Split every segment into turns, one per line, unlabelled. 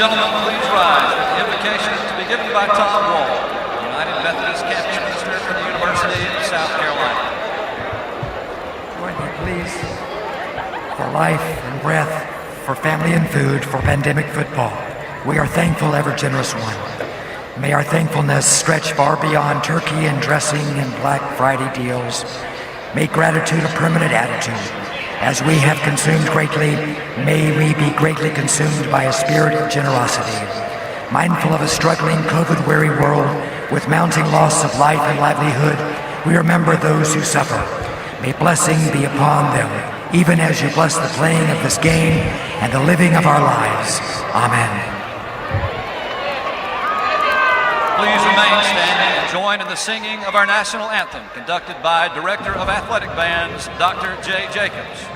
gentlemen, please rise with the invocation to be given by Tom Wall, United Methodist Campus Minister for the University of South Carolina.
Join me, please, for life and breath, for family and food, for pandemic football. We are thankful, ever generous one. May our thankfulness stretch far beyond turkey and dressing and Black Friday deals. Make gratitude a permanent attitude. As we have consumed greatly, may we be greatly consumed by a spirit of generosity. Mindful of a struggling, COVID-weary world with mounting loss of life and livelihood, we remember those who suffer. May blessing be upon them, even as you bless the playing of this game and the living of our lives. Amen.
Please remain standing and join in the singing of our national anthem, conducted by Director of Athletic Bands, Dr. Jay Jacobs.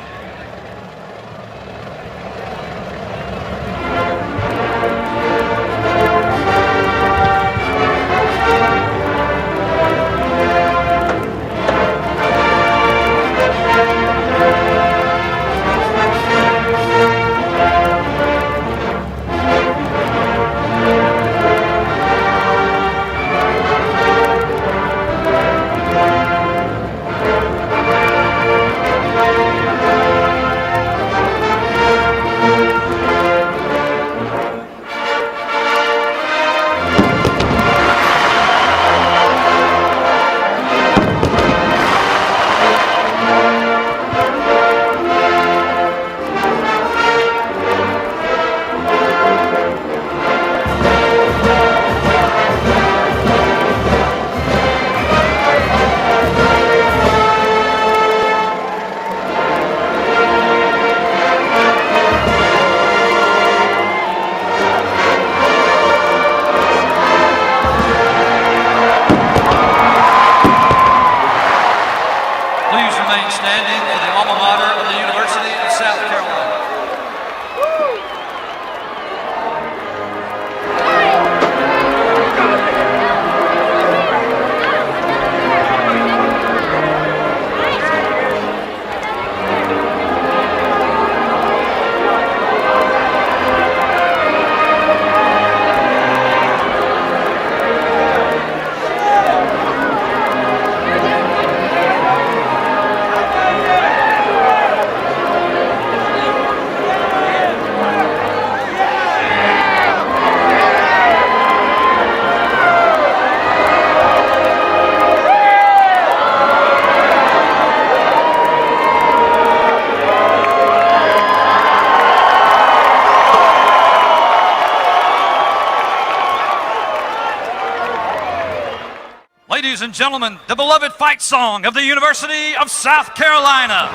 Ladies and gentlemen, the beloved fight song of the University of South Carolina.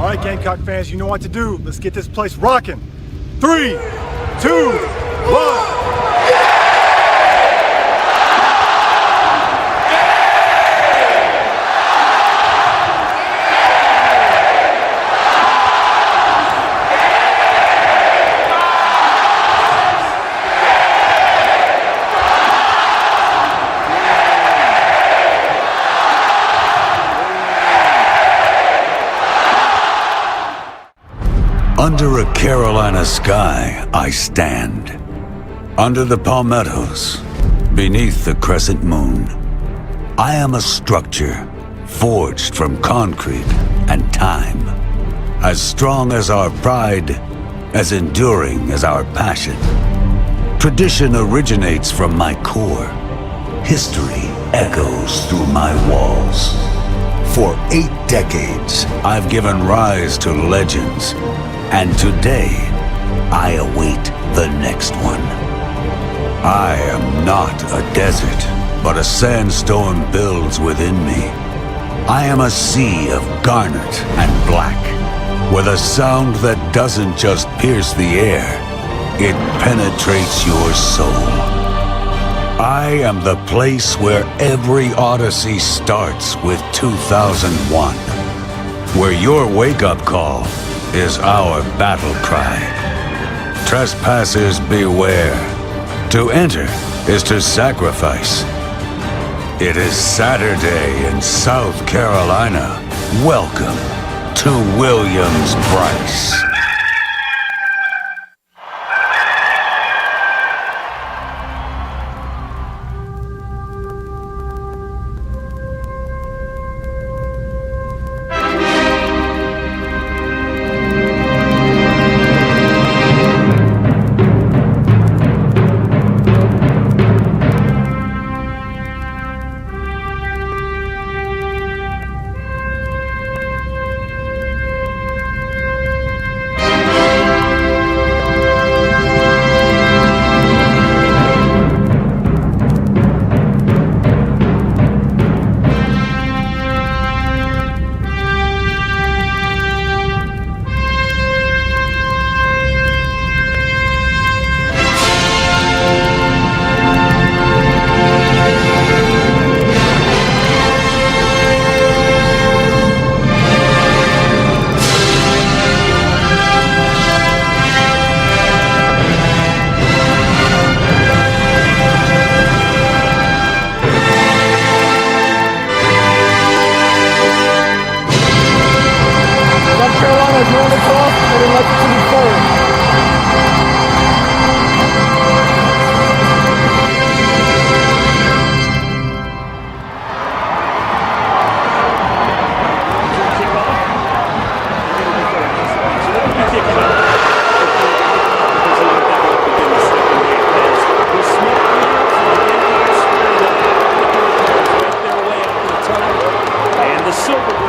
All right, Gamecock fans, you know what to do. Let's get this place rocking. 3, 2, 1.
Under a Carolina sky, I stand. Under the palmettos, beneath the crescent moon. I am a structure forged from concrete and time. As strong as our pride, as enduring as our passion. Tradition originates from my core. History echoes through my walls. For 8 decades, I've given rise to legends. And today, I await the next one. I am not a desert, but a sandstone builds within me. I am a sea of garnet and black, with a sound that doesn't just pierce the air, it penetrates your soul. I am the place where every odyssey starts with 2001, where your wake-up call is our battle cry. Trespassers beware. To enter is to sacrifice. It is Saturday in South Carolina. Welcome to Williams-Brice.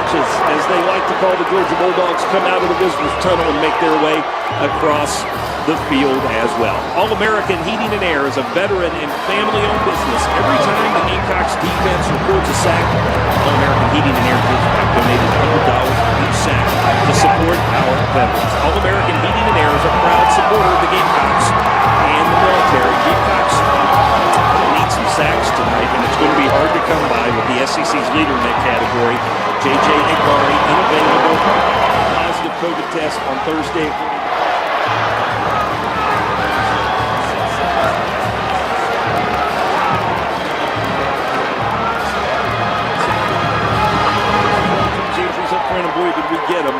As they like to call the Georgia Bulldogs, come out of the visitors' tunnel and make their way across the field as well. All-American Heating and Air is a veteran and family-owned business. Every time the Gamecocks defense records a sack, All-American Heating and Air gives back donated $100 for each sack to support our veterans. All-American Heating and Air is a proud supporter of the Gamecocks and the military. Gamecocks need some sacks tonight, and it's going to be hard to come by with the SEC's leader in that category, J.J. Igbari, unavailable. Positive COVID test on Thursday. Injuries up front, and boy, did we get them.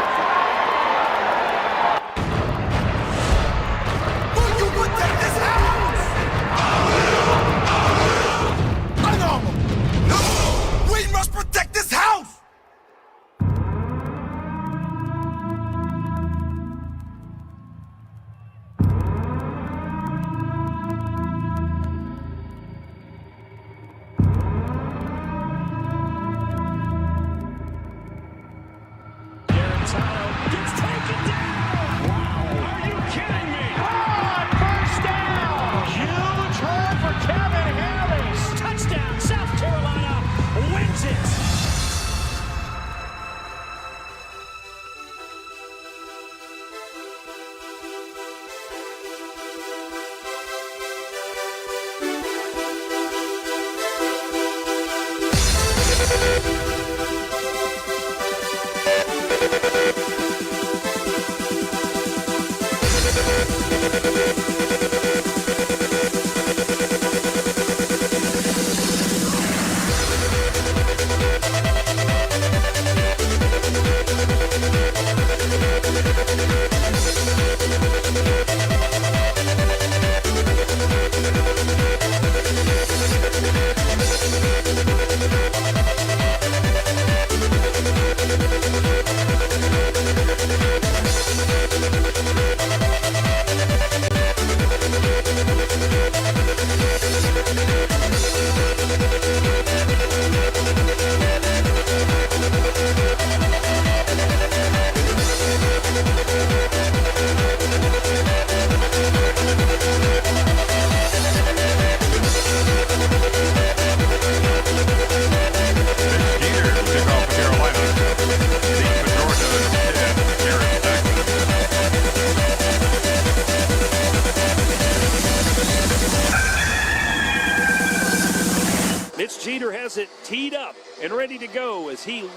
It teed up and ready to go as he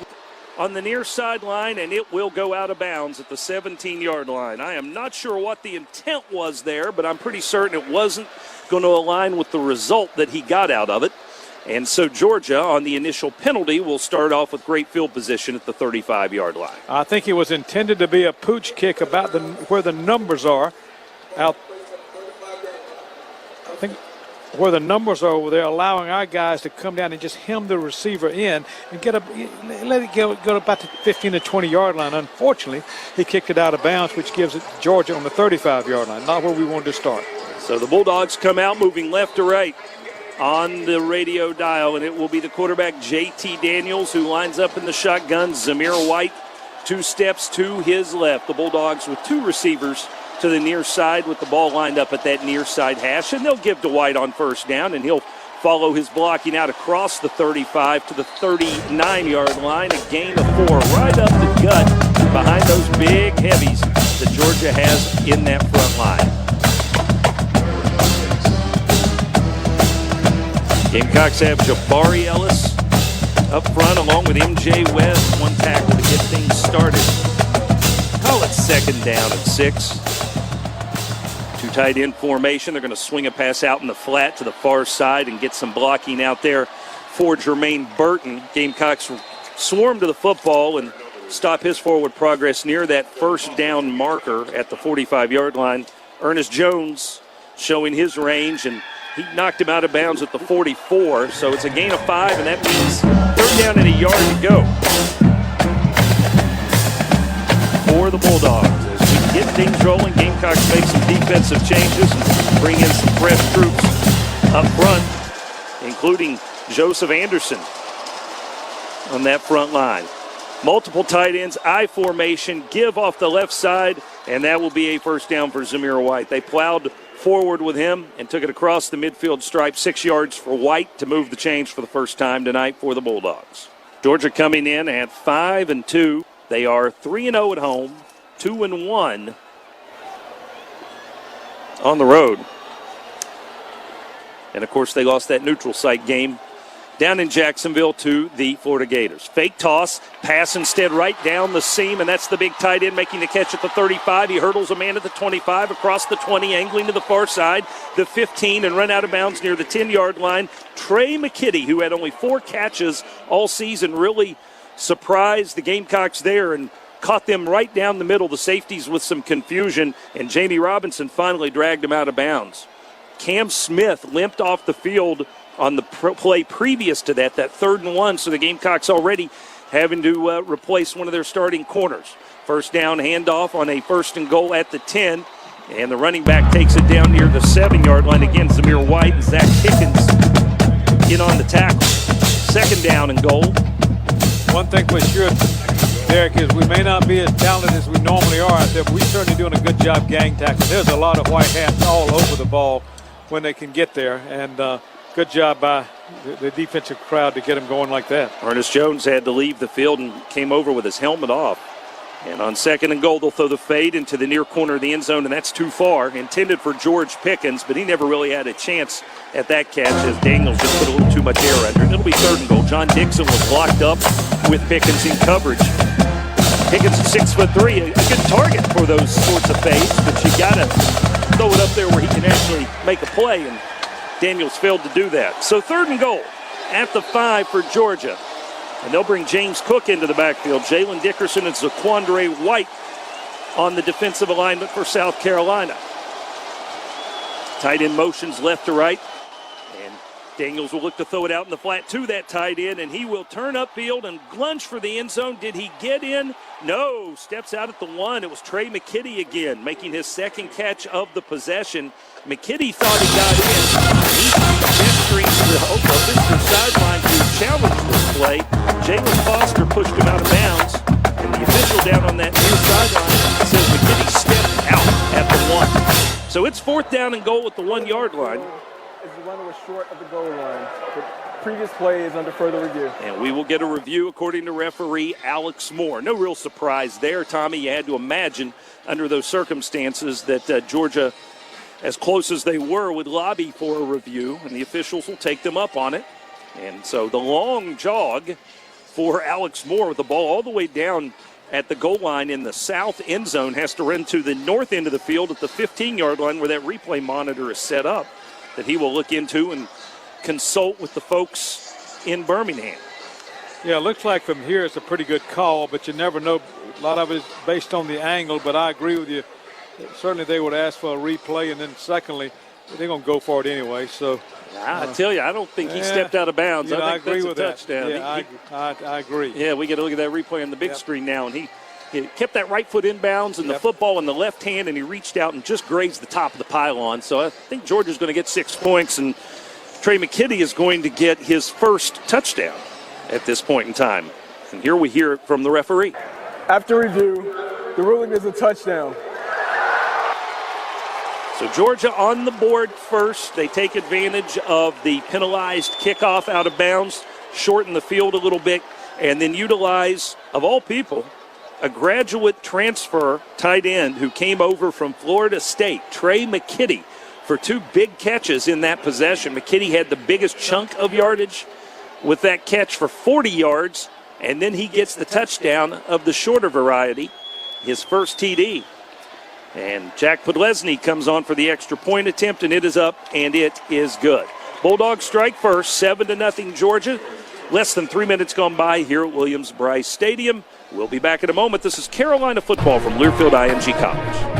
on the near sideline, and it will go out of bounds at the 17-yard line. I am not sure what the intent was there, but I'm pretty certain it wasn't going to align with the result that he got out of it. And so Georgia, on the initial penalty, will start off with great field position at the 35-yard line.
I think it was intended to be a pooch kick about where the numbers are out. I think where the numbers are over there, allowing our guys to come down and just hem the receiver in and let it go about the 15 to 20-yard line. Unfortunately, he kicked it out of bounds, which gives it to Georgia on the 35-yard line, not where we wanted to start.
So the Bulldogs come out moving left to right on the radio dial, and it will be the quarterback J.T. Daniels who lines up in the shotgun. Zamir White 2 steps to his left. The Bulldogs with 2 receivers to the near side with the ball lined up at that near side hash, and they'll give to White on first down, and he'll follow his blocking out across the 35 to the 39-yard line. A gain of 4 right up the gut behind those big heavies that Georgia has in that front line. Gamecocks have Jabari Ellis up front along with M.J. West. 1 tackle to get things started. Call it second down at 6. 2 tight end formation. They're going to swing a pass out in the flat to the far side and get some blocking out there for Jermaine Burton. Gamecocks swarm to the football and stop his forward progress near that first down marker at the 45-yard line. Ernest Jones showing his range, and he knocked him out of bounds at the 44. So it's a gain of 5, and that means third down and a yard to go for the Bulldogs. Get things rolling. Gamecocks make some defensive changes and bring in some fresh troops up front, including Joseph Anderson on that front line. Multiple tight ends, I formation, give off the left side, and that will be a first down for Zamir White. They plowed forward with him and took it across the midfield stripe, 6 yards for White to move the chains for the first time tonight for the Bulldogs. Georgia coming in at 5-2. They are 3-0 at home. 2-1 on the road. And, of course, they lost that neutral site game down in Jacksonville to the Florida Gators. Fake toss, pass instead right down the seam, and that's the big tight end making the catch at the 35. He hurdles a man at the 25, across the 20, angling to the far side, the 15, and run out of bounds near the 10-yard line. Trey McKitty, who had only 4 catches all season, really surprised the Gamecocks there and caught them right down the middle, the safeties with some confusion, and Jamie Robinson finally dragged him out of bounds. Cam Smith limped off the field on the play previous to that 3rd and 1, so the Gamecocks already having to replace one of their starting corners. First down handoff on a 1st and goal at the 10, and the running back takes it down near the 7-yard line. Again, Zamir White and Zach Pickens in on the tackle. 2nd down and goal.
One thing for sure, Derek, is we may not be as talented as we normally are out there, but we're certainly doing a good job gang tackling. There's a lot of white hats all over the ball when they can get there, and good job by the defensive crowd to get him going like that.
Ernest Jones had to leave the field and came over with his helmet off. And on 2nd and goal, they'll throw the fade into the near corner of the end zone, and that's too far. Intended for George Pickens, but he never really had a chance at that catch as Daniels just put a little too much air under it. It'll be 3rd and goal. John Dixon was locked up with Pickens in coverage. Higgins's 6'3", a good target for those sorts of fades, but you got to throw it up there where he can actually make a play, and Daniels failed to do that. So 3rd and goal at the 5 for Georgia. And they'll bring James Cook into the backfield. Jalen Dickerson and Zaquandre White on the defensive alignment for South Carolina. Tight end motions left to right. And Daniels will look to throw it out in the flat to that tight end, and he will turn upfield and lunge for the end zone. Did he get in? No. Steps out at the 1. It was Trey McKitty again, making his 2nd catch of the possession. McKitty thought he got in. He gesturing to the visitor sideline to challenge this play. Jalen Foster pushed him out of bounds, and the official down on that near sideline says McKitty stepped out at the 1. So it's 4th down and goal at the 1-yard line.
The runner was short of the goal line. The previous play is under further review.
And we will get a review according to referee Alex Moore. No real surprise there, Tommy. You had to imagine under those circumstances that Georgia, as close as they were, would lobby for a review, and the officials will take them up on it. And so the long jog for Alex Moore with the ball all the way down at the goal line in the south end zone, has to run to the north end of the field at the 15-yard line where that replay monitor is set up, that he will look into and consult with the folks in Birmingham.
Yeah, it looks like from here it's a pretty good call, but you never know. A lot of it is based on the angle, but I agree with you. Certainly they would ask for a replay, and then secondly, they're going to go for it anyway. So
I tell you, I don't think he stepped out of bounds.
You know,
I think
agree
that's
with
a touchdown.
That. Yeah, I agree.
Yeah, we get to look at that replay on the big screen now, and he kept that right foot inbounds and the football in the left hand, and he reached out and just grazed the top of the pylon. So I think Georgia's going to get 6 points, and Trey McKitty is going to get his first touchdown at this point in time. And here we hear it from the referee.
After review, the ruling is a touchdown.
So Georgia on the board first. They take advantage of the penalized kickoff out of bounds, shorten the field a little bit, and then utilize, of all people, a graduate transfer tight end who came over from Florida State, Trey McKitty, for 2 big catches in that possession. McKitty had the biggest chunk of yardage with that catch for 40 yards, and then he gets the touchdown of the shorter variety, his first TD. And Jack Podlesny comes on for the extra point attempt, and it is up, and it is good. Bulldogs strike first, 7-0 Georgia. Less than 3 minutes gone by here at Williams-Brice Stadium. We'll be back in a moment. This is Carolina football from Learfield IMG College.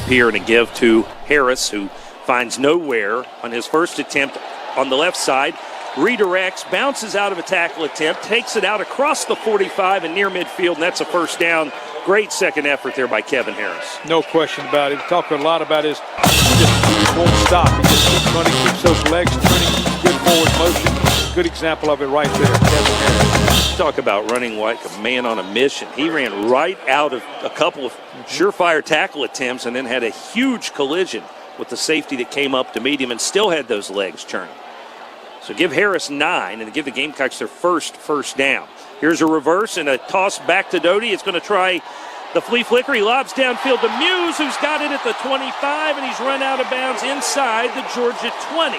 Here and a give to Harris, who finds nowhere on his first attempt on the left side, redirects, bounces out of a tackle attempt, takes it out across the 45 and near midfield, and that's a first down. Great second effort there by Kevin Harris.
No question about it. He's talking a lot about his just won't stop. He just keeps running, keeps those legs turning, good forward motion. Good example of it right there, Kevin Harris.
Talk about running like a man on a mission. He ran right out of a couple of surefire tackle attempts and then had a huge collision with the safety that came up to meet him and still had those legs turning. So give Harris 9 and give the Gamecocks their first down. Here's a reverse and a toss back to Doty. It's going to try the flea flicker. He lobs downfield to Muse, who's got it at the 25, and he's run out of bounds inside the Georgia 20.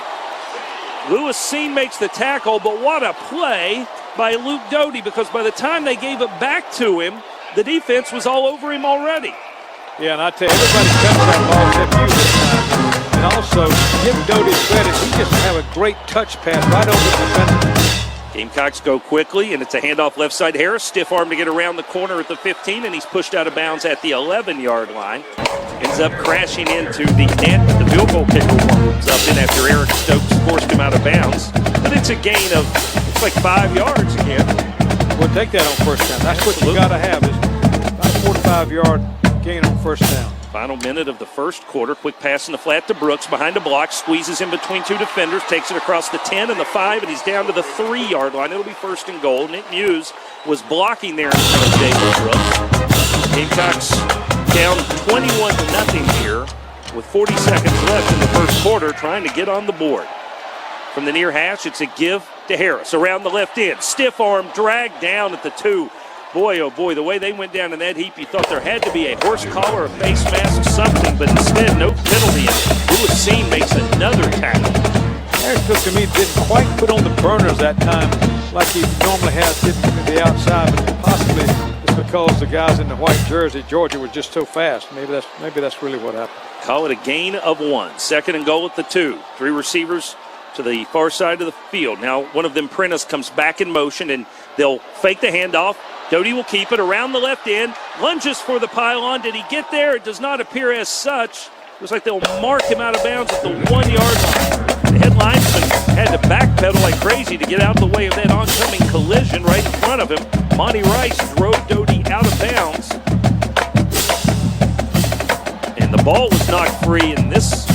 Lewis Seen makes the tackle, but what a play by Luke Doty, because by the time they gave it back to him, the defense was all over him already.
Yeah, and I tell you, everybody touched that ball except you this time. And also, give Doty credit. He just have a great touch pass right over the defender.
Gamecocks go quickly, and it's a handoff left side. Harris, stiff arm to get around the corner at the 15, and he's pushed out of bounds at the 11-yard line. Ends up crashing into the net. The field goal kicker warms up in after Eric Stokes forced him out of bounds. But it's a gain of, it's like 5 yards again.
We'll take that on first down. That's what you got to have, is about a 45-yard gain on first down.
Final minute of the first quarter. Quick pass in the flat to Brooks. Behind the block. Squeezes in between two defenders. Takes it across the 10 and the 5, and he's down to the 3-yard line. It'll be first and goal. Nick Muse was blocking there in front of David Brooks. Gamecocks down 21-0 here with 40 seconds left in the first quarter, trying to get on the board. From the near hash, it's a give to Harris. Around the left end. Stiff arm dragged down at the 2. Boy, oh boy, the way they went down in that heap, you thought there had to be a horse collar, a face mask, something, but instead, no penalty. And Lewis Seen makes another tackle.
Eric Cook, to me, didn't quite put on the burners that time like he normally has, getting to the outside, but possibly it's because the guys in the white jersey, Georgia, were just so fast. Maybe that's really what happened.
Call it a gain of 1. Second and goal at the 2. 3 receivers to the far side of the field. Now, one of them, Prentice, comes back in motion, and they'll fake the handoff. Doty will keep it around the left end, lunges for the pylon. Did he get there? It does not appear as such. Looks like they'll mark him out of bounds at the 1-yard line. The head linesman had to backpedal like crazy to get out of the way of that oncoming collision right in front of him. Monty Rice drove Doty out of bounds. And the ball was knocked free, and this,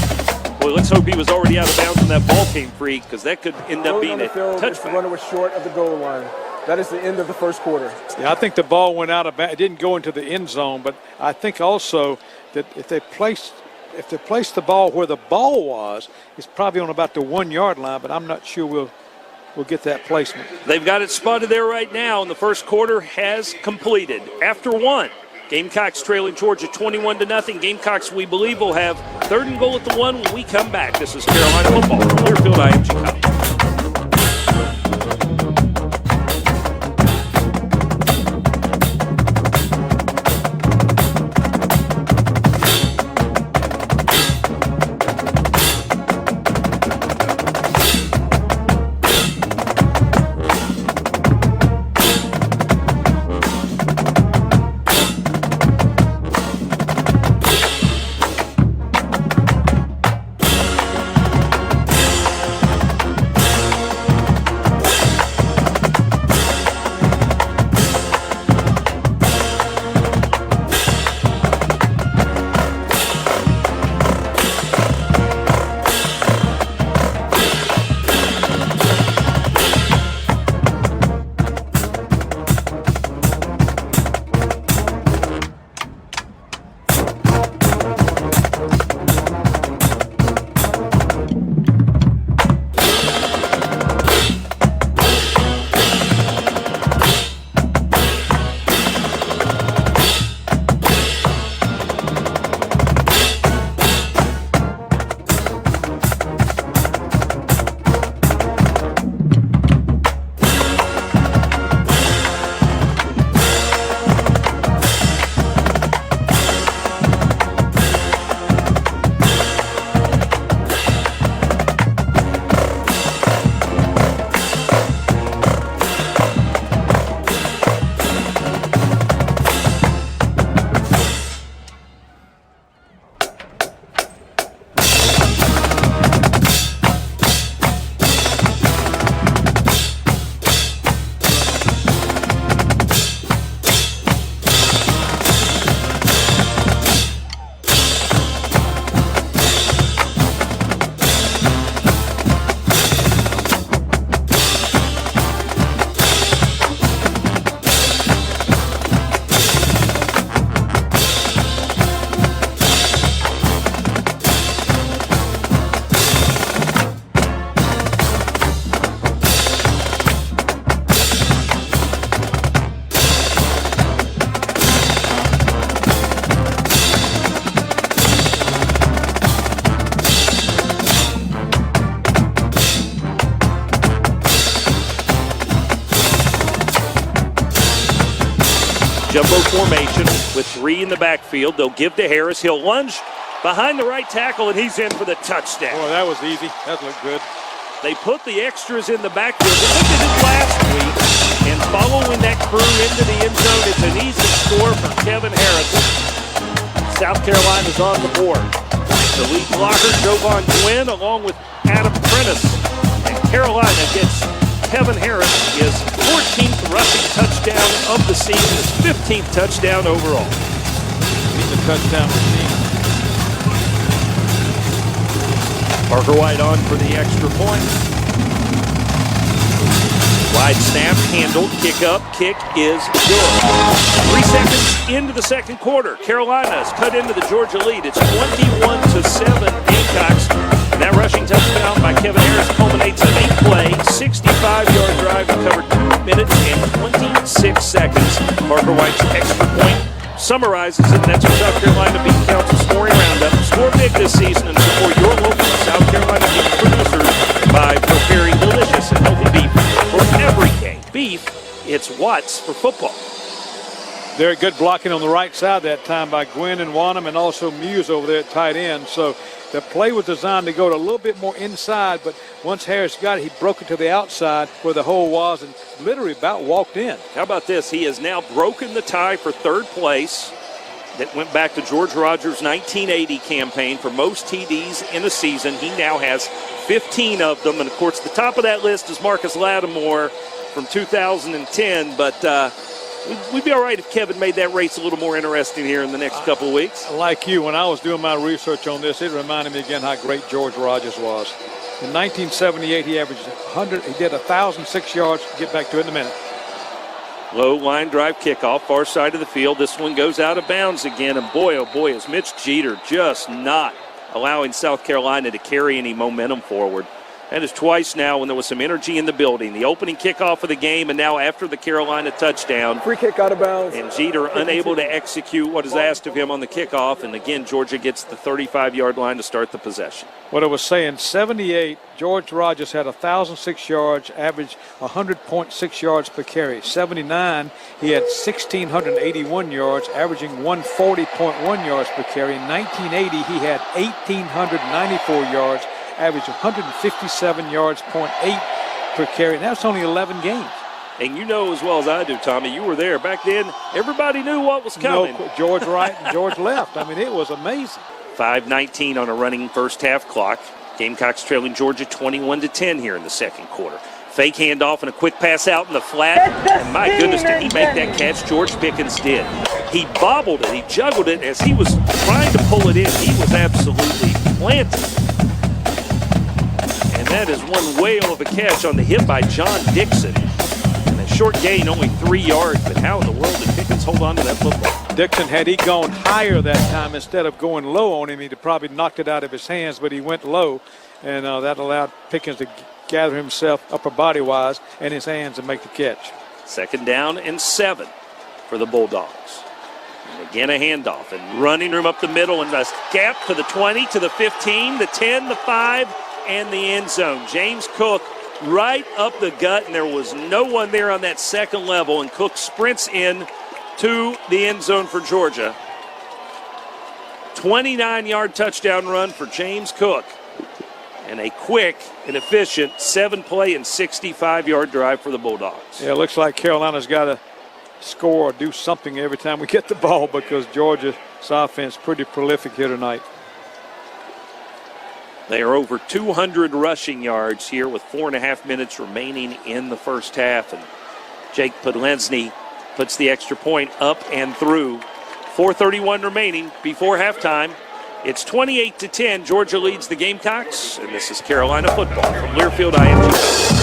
boy, let's hope he was already out of bounds when that ball came free, because that could end up being a touchback.
The runner was short of the goal line. That is the end of the first quarter.
Yeah, I think the ball went out of bounds. It didn't go into the end zone, but I think also that if they placed the ball where the ball was, it's probably on about the 1-yard line, but I'm not sure we'll get that placement.
They've got it spotted there right now, and the first quarter has completed. After 1, Gamecocks trailing Georgia 21-0. Gamecocks, we believe, will have third and goal at the 1 when we come back. This is Carolina football from Learfield IMG College. formation with 3 in the backfield. They'll give to Harris. He'll lunge behind the right tackle, and he's in for the touchdown.
Boy, that was easy. That looked good.
They put the extras in the backfield. They looked at it last week, and following that crew into the end zone, it's an easy score for Kevin Harris. South Carolina's on the board. The lead blocker, Jovan Gwynn, along with Adam Prentice. And Carolina gets Kevin Harris his 14th rushing touchdown of the season, his 15th touchdown overall.
He's a touchdown machine.
Parker White on for the extra point. Wide snap, handled, kick up, kick is good. 3 seconds into the second quarter. Carolina's cut into the Georgia lead. It's 21-7 Gamecocks. And that rushing touchdown by Kevin Harris culminates an 8-play, 65-yard drive that covered 2 minutes and 26 seconds. Parker White's extra point summarizes it. That's what South Carolina Beef Council Scoring Roundup. Score big this season and support your local South Carolina beef producers by preparing delicious and healthy beef for every game. Beef, it's what's for football.
Very good blocking on the right side that time by Gwynn and Wanham, and also Muse over there at tight end. So the play was designed to go to a little bit more inside, but once Harris got it, he broke it to the outside where the hole was and literally about walked in.
How about this? He has now broken the tie for third place that went back to George Rogers' 1980 campaign for most TDs in a season. He now has 15 of them. And, of course, the top of that list is Marcus Lattimore from 2010. But we'd be all right if Kevin made that race a little more interesting here in the next couple of weeks.
Like you, when I was doing my research on this, it reminded me again how great George Rogers was. In 1978, he averaged 100. He did 1,006 yards. Get back to it in a minute.
Low line drive kickoff, far side of the field. This one goes out of bounds again. And boy, oh boy, is Mitch Jeter just not allowing South Carolina to carry any momentum forward. That is twice now when there was some energy in the building. The opening kickoff of the game, and now after the Carolina touchdown.
Free kick out of bounds.
And Jeter unable to execute what is asked of him on the kickoff. And again, Georgia gets the 35-yard line to start the possession.
What I was saying, 78, George Rogers had 1,006 yards, averaged 100.6 yards per carry. 79, he had 1,681 yards, averaging 140.1 yards per carry. In 1980, he had 1,894 yards, averaged 157 yards, 0.8 per carry. And that's only 11 games.
And you know as well as I do, Tommy, you were there. Back then, everybody knew what was coming.
No, George right and George left. I mean, it was amazing.
5:19 on a running first half clock. Gamecocks trailing Georgia 21-10 here in the second quarter. Fake handoff and a quick pass out in the flat. And my goodness, did he make that catch? George Pickens did. He bobbled it. He juggled it as he was trying to pull it in. He was absolutely planted. And that is one whale of a catch on the hit by John Dixon. And a short gain, only 3 yards. But how in the world did Pickens hold on to that football?
Dixon, had he gone higher that time instead of going low on him, he'd have probably knocked it out of his hands, but he went low, and that allowed Pickens to gather himself upper body-wise and his hands and make the catch.
2nd down and 7 for the Bulldogs. And again, a handoff and running room up the middle and a gap to the 20, to the 15, the 10, the 5, and the end zone. James Cook right up the gut, and there was no one there on that second level, and Cook sprints in to the end zone for Georgia. 29-yard touchdown run for James Cook. And a quick and efficient 7-play and 65-yard drive for the Bulldogs.
Yeah, it looks like Carolina's got to score or do something every time we get the ball because Georgia's offense is pretty prolific here tonight.
They are over 200 rushing yards here with 4.5 minutes remaining in the first half. And Jake Podlesny puts the extra point up and through. 4:31 remaining before halftime. It's 28-10. Georgia leads the Gamecocks, and this is Carolina football from Learfield IMG.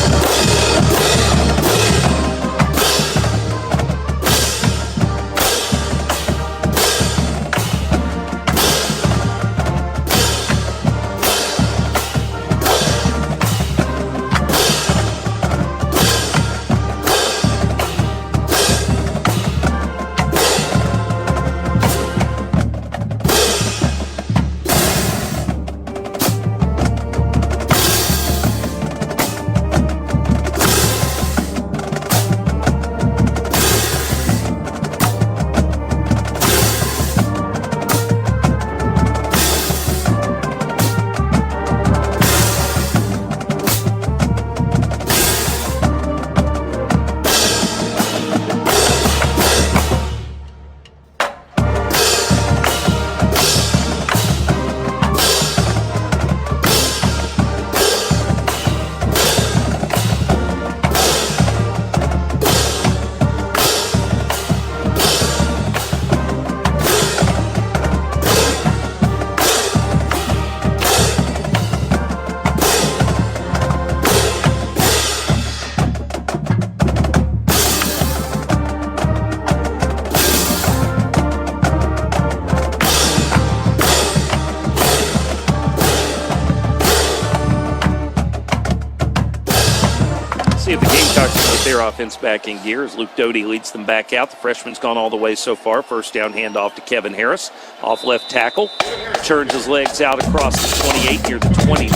Gamecocks to get their offense back in gear as Luke Doty leads them back out. The freshman's gone all the way so far. First down handoff to Kevin Harris. Off left tackle. Turns his legs out across the 28 near the 29.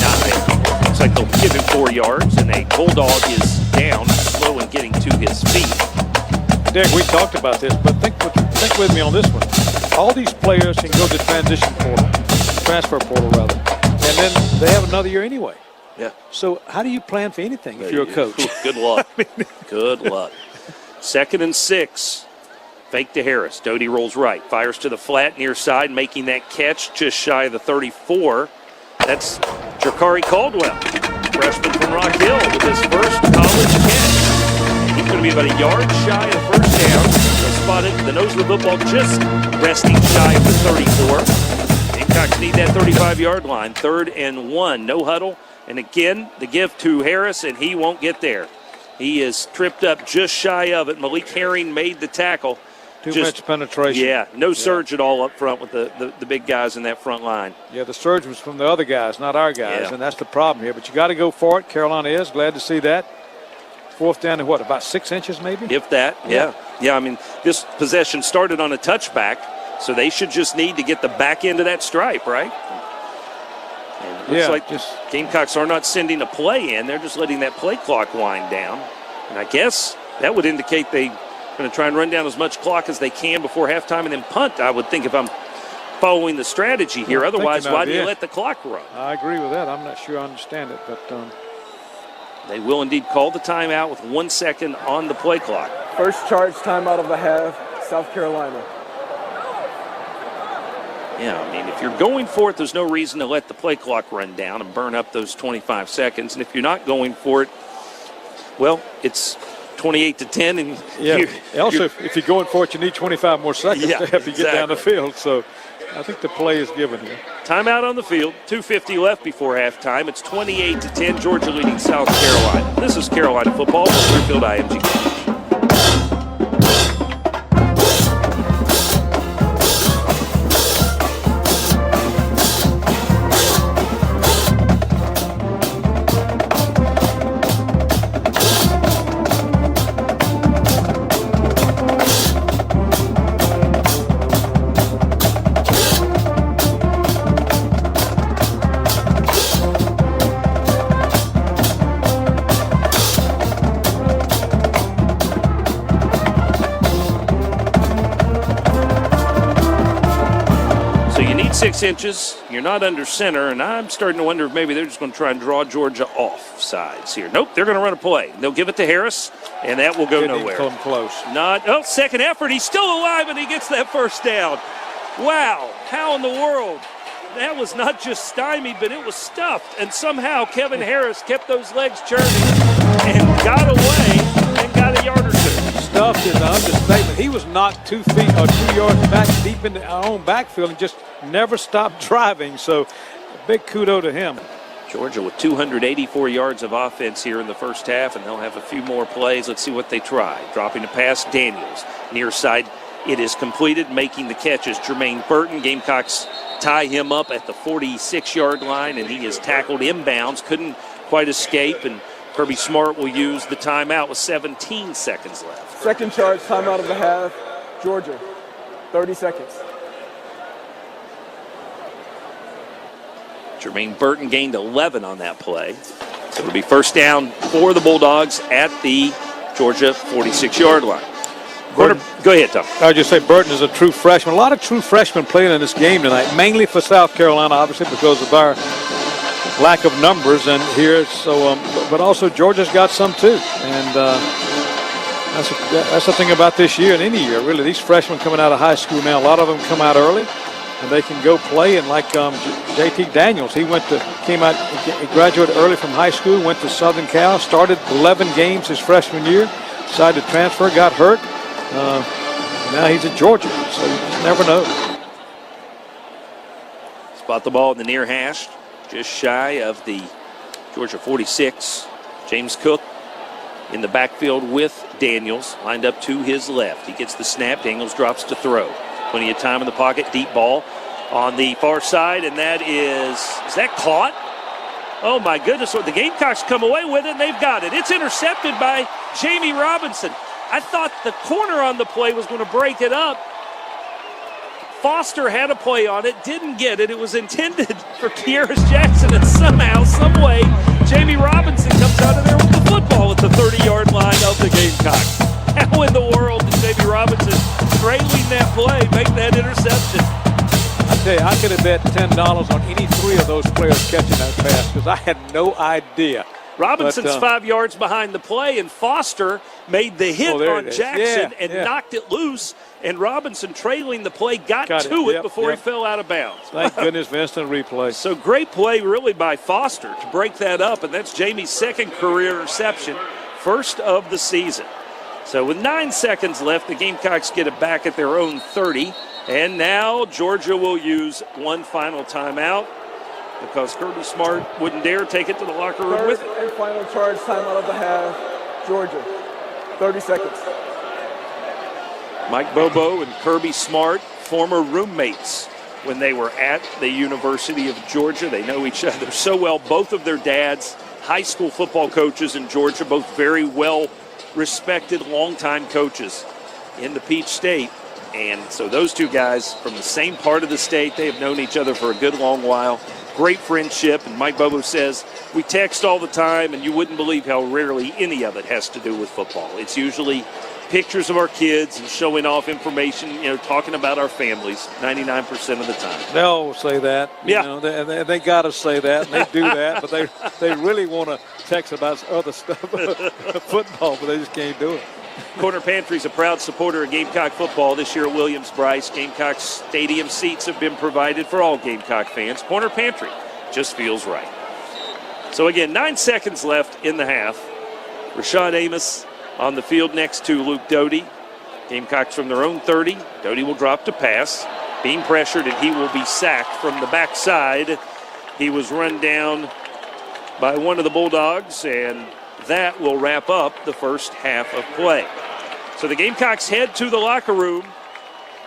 Looks like they'll give him 4 yards, and a Bulldog is down, slow in getting to his feet.
Derek, we talked about this, but think with me on this one. All these players can go to transfer portal rather, and then they have another year anyway.
Yeah.
So how do you plan for anything if you're a coach?
Good luck. Good luck. 2nd and 6. Fake to Harris. Doty rolls right. Fires to the flat near side, making that catch just shy of the 34. That's Jakari Caldwell, freshman from Rock Hill, with his first college catch. He's going to be about a yard shy of first down. They spotted the nose of the football just resting shy of the 34. Gamecocks need that 35-yard line. 3rd and 1. No huddle. And again, the give to Harris, and he won't get there. He is tripped up just shy of it. Malik Herring made the tackle.
Too much penetration.
Yeah, no surge at all up front with the big guys in that front line.
Yeah, the surge was from the other guys, not our guys, and that's the problem here. But you got to go for it. Carolina is. Glad to see that. 4th down to what, about 6 inches maybe?
If that, yeah. Yeah, I mean, this possession started on a touchback, so they should just need to get the back end of that stripe, right? And it looks like Gamecocks are not sending a play in. They're just letting that play clock wind down. And I guess that would indicate they're going to try and run down as much clock as they can before halftime and then punt, I would think, if I'm following the strategy here. Otherwise, why do you let the clock run?
I agree with that. I'm not sure I understand it, but
they will indeed call the timeout with 1 second on the play clock.
First charge timeout of the half, South Carolina.
Yeah, I mean, if you're going for it, there's no reason to let the play clock run down and burn up those 25 seconds. And if you're not going for it, well, it's 28-10. And
also, if you're going for it, you need 25 more seconds to have to get down the field. So I think the play is given here.
Timeout on the field, 2:50 left before halftime. It's 28-10, Georgia leading South Carolina. This is Carolina football from Fairfield IMG College. So you need 6 inches. You're not under center, and I'm starting to wonder if maybe they're just going to try and draw Georgia off sides here. Nope, they're going to run a play. They'll give it to Harris, and that will go nowhere.
Come close.
Second effort. He's still alive, and he gets that first down. Wow, how in the world? That was not just stymied, but it was stuffed. And somehow Kevin Harris kept those legs churning and got away and got a yard or two.
Stuffed is an understatement. He was knocked 2 feet or 2 yards back deep into our own backfield and just never stopped driving. So big kudos to him.
Georgia with 284 yards of offense here in the first half, and they'll have a few more plays. Let's see what they try. Dropping the pass, Daniels. Near side, it is completed. Making the catch is Jermaine Burton. Gamecocks tie him up at the 46-yard line, and he is tackled inbounds. Couldn't quite escape, and Kirby Smart will use the timeout with 17 seconds left.
Second charge timeout of the half, Georgia, 30 seconds.
Jermaine Burton gained 11 on that play. So it'll be first down for the Bulldogs at the Georgia 46-yard line. Go ahead, Tom.
I would just say Burton is a true freshman. A lot of true freshmen playing in this game tonight, mainly for South Carolina, obviously, because of our lack of numbers and here. So, but also Georgia's got some too, and that's the thing about this year and any year, really. These freshmen coming out of high school now, a lot of them come out early, and they can go play. And like J.T. Daniels, he graduated early from high school, went to Southern Cal, started 11 games his freshman year, decided to transfer, got hurt. Now he's at Georgia, so you just never know.
Spot the ball in the near hash, just shy of the Georgia 46. James Cook in the backfield with Daniels, lined up to his left. He gets the snap. Daniels drops to throw. Plenty of time in the pocket. Deep ball on the far side, and that is that caught? Oh, my goodness. The Gamecocks come away with it, and they've got it. It's intercepted by Jamie Robinson. I thought the corner on the play was going to break it up. Foster had a play on it, didn't get it. It was intended for Kearis Jackson, and somehow, some way, Jamie Robinson comes out of there with the football at the 30-yard line of the Gamecocks. How in the world did Jamie Robinson, trailing that play, make that interception?
I tell you, I could have bet $10 on any three of those players catching that pass because I had no idea.
Robinson's 5 yards behind the play, and Foster made the hit on Jackson and knocked it loose. And Robinson, trailing the play, got to it before he fell out of bounds.
Thank goodness for instant replay.
So great play really by Foster to break that up, and that's Jamie's second career reception, first of the season. So with 9 seconds left, the Gamecocks get it back at their own 30. And now Georgia will use one final timeout because Kirby Smart wouldn't dare take it to the locker room with it.
And final charge, timeout of the half, Georgia. 30 seconds.
Mike Bobo and Kirby Smart, former roommates when they were at the University of Georgia. They know each other so well. Both of their dads, high school football coaches in Georgia, both very well respected, longtime coaches in the Peach State. And so those two guys from the same part of the state, they have known each other for a good long while. Great friendship. And Mike Bobo says, we text all the time, and you wouldn't believe how rarely any of it has to do with football. It's usually pictures of our kids and showing off information, talking about our families 99% of the time.
They always say that.
Yeah.
They got to say that, and they do that, but they really want to text about other stuff, football, but they just can't do it.
Corner Pantry is a proud supporter of Gamecock football this year at Williams-Brice. Gamecock stadium seats have been provided for all Gamecock fans. Corner Pantry just feels right. So again, 9 seconds left in the half. Rashad Amos on the field next to Luke Doty. Gamecocks from their own 30. Doty will drop to pass. Being pressured, and he will be sacked from the backside. He was run down by one of the Bulldogs, and that will wrap up the first half of play. So the Gamecocks head to the locker room,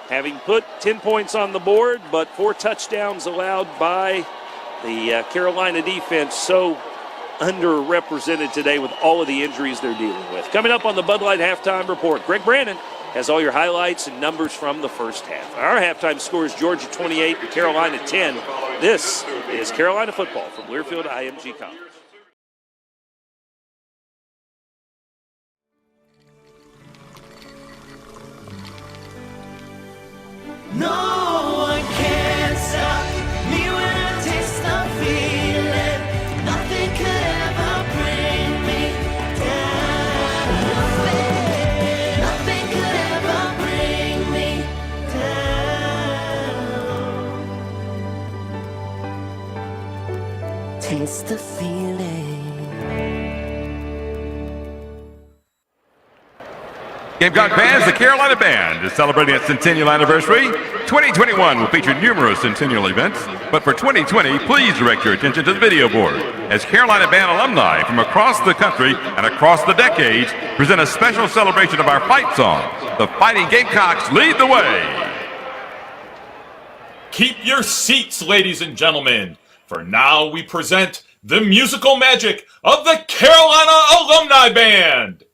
having put 10 points on the board, but 4 touchdowns allowed by the Carolina defense. So underrepresented today with all of the injuries they're dealing with. Coming up on the Bud Light Halftime Report, Greg Brannon has all your highlights and numbers from the first half. Our halftime score is Georgia 28 and Carolina 10. This is Carolina football from Learfield IMG College.
No one can stop me when I taste the feeling. Nothing could ever bring me down. Nothing could ever bring me down. Taste the feeling.
Gamecock fans, the Carolina Band is celebrating its centennial anniversary. 2021 will feature numerous centennial events, but for 2020, please direct your attention to the video board as Carolina Band alumni from across the country and across the decades present a special celebration of our fight song. The Fighting Gamecocks lead the way.
Keep your seats, ladies and gentlemen, for now we present the musical magic of the Carolina Alumni Band.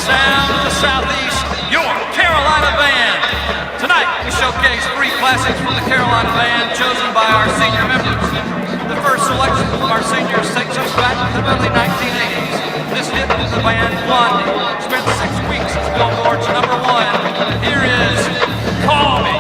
sound of the Southeast, your Carolina Band. Tonight, we showcase 3 classics from the Carolina Band chosen by our senior members. The first selection of our seniors takes us back to the early 1980s. This hit is the band Blondie. Spent 6 weeks as Billboard's #1. Here is Call Me.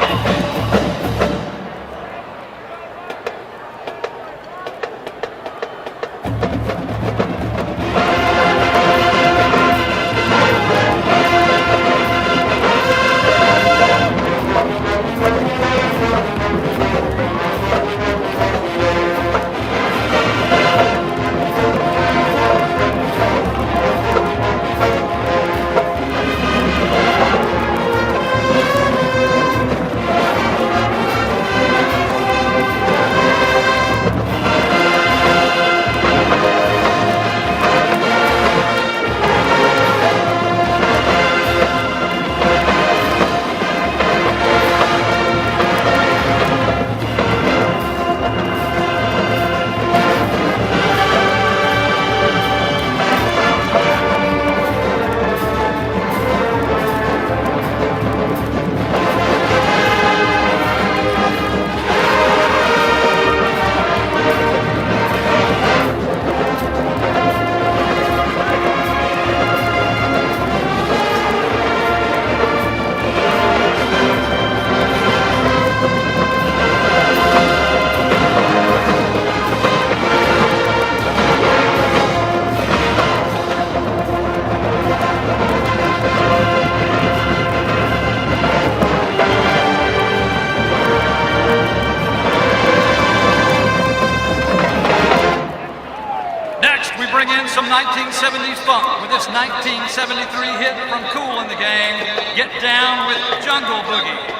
Some 1970s funk with this 1973 hit from Kool and the Gang, Get Down with Jungle Boogie.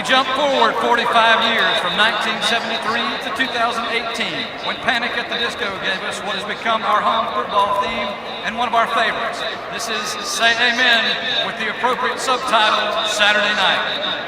Jump forward 45 years from 1973 to 2018, when Panic at the Disco gave us what has become our home football theme and one of our favorites. This is Say Amen with the appropriate subtitle, Saturday Night.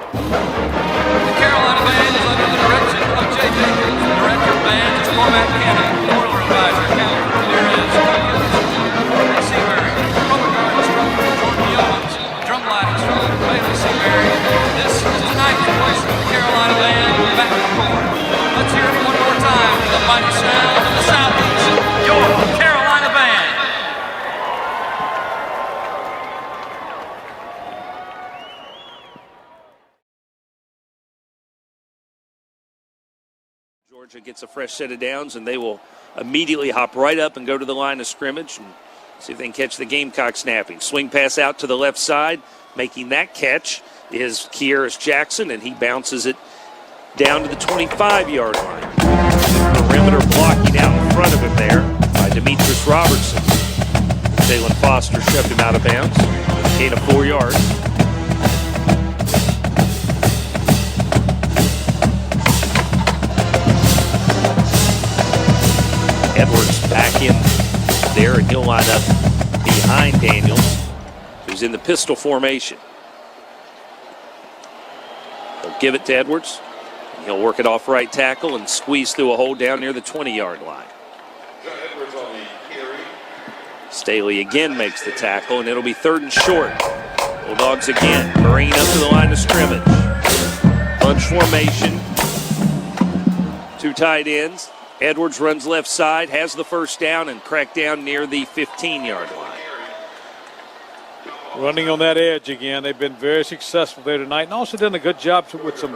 The Carolina Band is under the direction of J. Jacobs. Director of Band is Cormac Cannon. Order advisor, Count Ramirez. Seabury. Color guard instructor, Jordan Yeomans. Drumline instructor, Bailey Seabury. This is tonight's voice of the Carolina Band back to the court. Let's hear it one more time with the mighty sound of the Southeast. Your Carolina Band.
Georgia gets a fresh set of downs, and they will immediately hop right up and go to the line of scrimmage and see if they can catch the Gamecock snapping. Swing pass out to the left side. Making that catch is Kieris Jackson, and he bounces it down to the 25-yard line. Perimeter blocking out in front of him there by Demetrius Robertson. Jalen Foster shoved him out of bounds. Gain of 4 yards. Edwards back in there, and he'll line up behind Daniels, who's in the pistol formation. He'll give it to Edwards. He'll work it off right tackle and squeeze through a hole down near the 20-yard line. Staley again makes the tackle, and it'll be 3rd and short. Bulldogs again bringing up to the line of scrimmage. Bunch formation. 2 tight ends. Edwards runs left side, has the first down, and cracked down near the 15-yard line.
Running on that edge again. They've been very successful there tonight, and also done a good job with some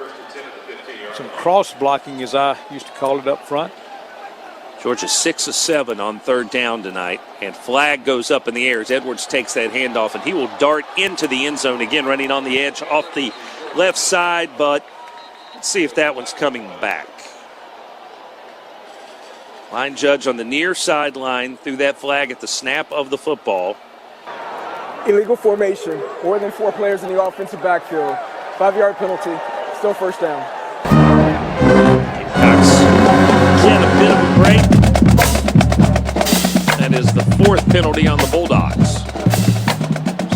cross blocking, as I used to call it, up front.
Georgia 6 of 7 on 3rd down tonight, and flag goes up in the air as Edwards takes that handoff, and he will dart into the end zone again, running on the edge off the left side, but let's see if that one's coming back. Line judge on the near sideline threw that flag at the snap of the football.
Illegal formation. More than 4 players in the offensive backfield. 5-yard penalty. Still first down.
Gamecocks get a bit of a break. That is the 4th penalty on the Bulldogs.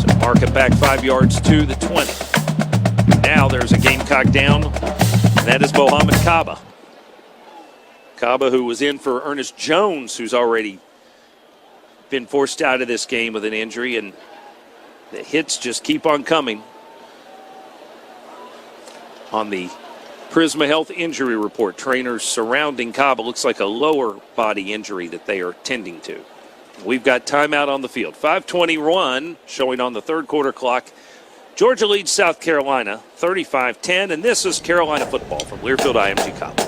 So mark it back 5 yards to the 20. Now there's a Gamecock down, and that is Mohamed Kaba. Kaba, who was in for Ernest Jones, who's already been forced out of this game with an injury, and the hits just keep on coming. On the Prisma Health injury report, trainers surrounding Kaba, looks like a lower body injury that they are tending to. We've got timeout on the field. 5:21 showing on the 3rd quarter clock. Georgia leads South Carolina 35-10, and this is Carolina football from Learfield IMG College.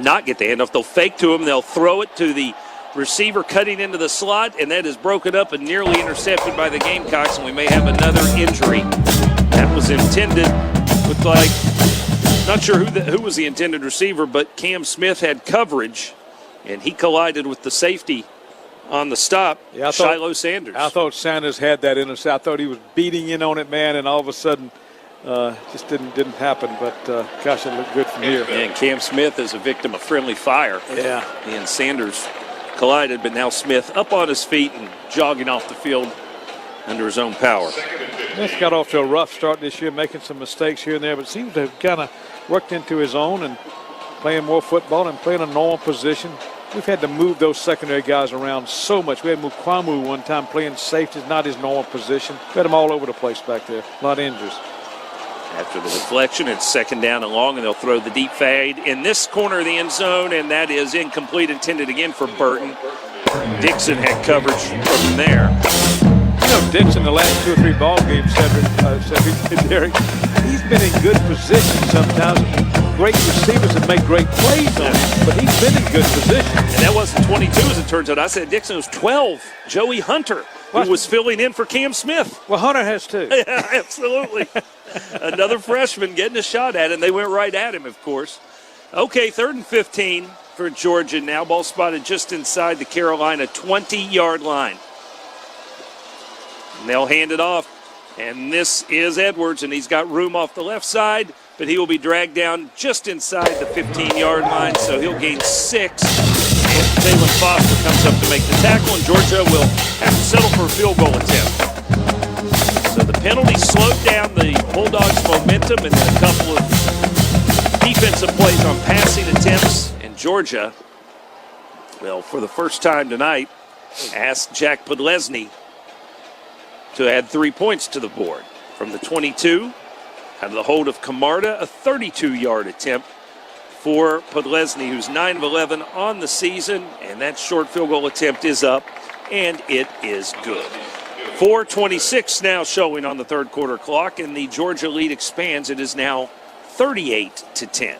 Not get the handoff. They'll fake to him. They'll throw it to the receiver cutting into the slot, and that is broken up and nearly intercepted by the Gamecocks, and we may have another injury. That was intended with, like, not sure who was the intended receiver, but Cam Smith had coverage, and he collided with the safety on the stop, Shiloh Sanders.
I thought Sanders had that intercept. I thought he was beating in on it, man, and all of a sudden just didn't happen. But, gosh, it looked good from here.
And Cam Smith is a victim of friendly fire.
Yeah.
And Sanders collided, but now Smith up on his feet and jogging off the field under his own power.
Smith got off to a rough start this year, making some mistakes here and there, but seems to have kind of worked into his own and playing more football and playing a normal position. we've had to move those secondary guys around so much. We had Mukwamu one time playing safety, not his normal position. We had them all over the place back there. A lot of injuries.
After the deflection, it's second down and long, and they'll throw the deep fade in this corner of the end zone, and that is incomplete, intended again for Burton. Dixon had coverage from there.
You know, Dixon, the last 2 or 3 ball games, Derek, he's been in good position sometimes. Great receivers have made great plays on him, but he's been in good position.
And that wasn't 22, as it turns out. I said Dixon was 12. Joey Hunter, who was filling in for Cam Smith.
Well, Hunter has too.
Yeah, absolutely. Another freshman getting a shot at it, and they went right at him, of course. Okay, 3rd and 15 for Georgia now. Ball spotted just inside the Carolina 20-yard line. And they'll hand it off. And this is Edwards, and he's got room off the left side, but he will be dragged down just inside the 15-yard line, so he'll gain 6. And Jalen Foster comes up to make the tackle, and Georgia will have to settle for a field goal attempt. So the penalty slowed down the Bulldogs' momentum, and then a couple of defensive plays on passing attempts. And Georgia, well, for the first time tonight, asked Jack Podlesny to add 3 points to the board. From the 22, out of the hold of Camarda, a 32-yard attempt for Podlesny, who's 9 of 11 on the season, and that short field goal attempt is up, and it is good. 4:26 now showing on the third quarter clock, and the Georgia lead expands. It is now 38-10.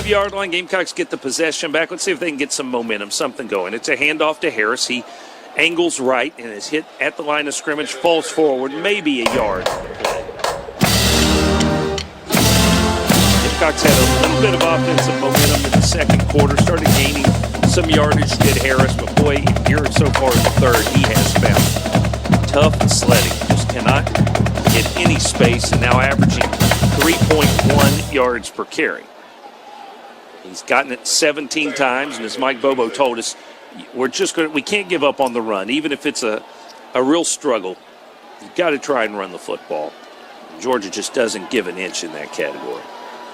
Yard line. Gamecocks get the possession back. Let's see if they can get some momentum, something going. It's a handoff to Harris. He angles right and is hit at the line of scrimmage, falls forward, maybe a yard. Gamecocks had a little bit of offensive momentum in the second quarter, started gaining some yardage, did Harris, but boy, here so far in the third, he has found tough sledding. Just cannot get any space, and now averaging 3.1 yards per carry. He's gotten it 17 times, and as Mike Bobo told us, we can't give up on the run, even if it's a real struggle. You've got to try and run the football. Georgia just doesn't give an inch in that category.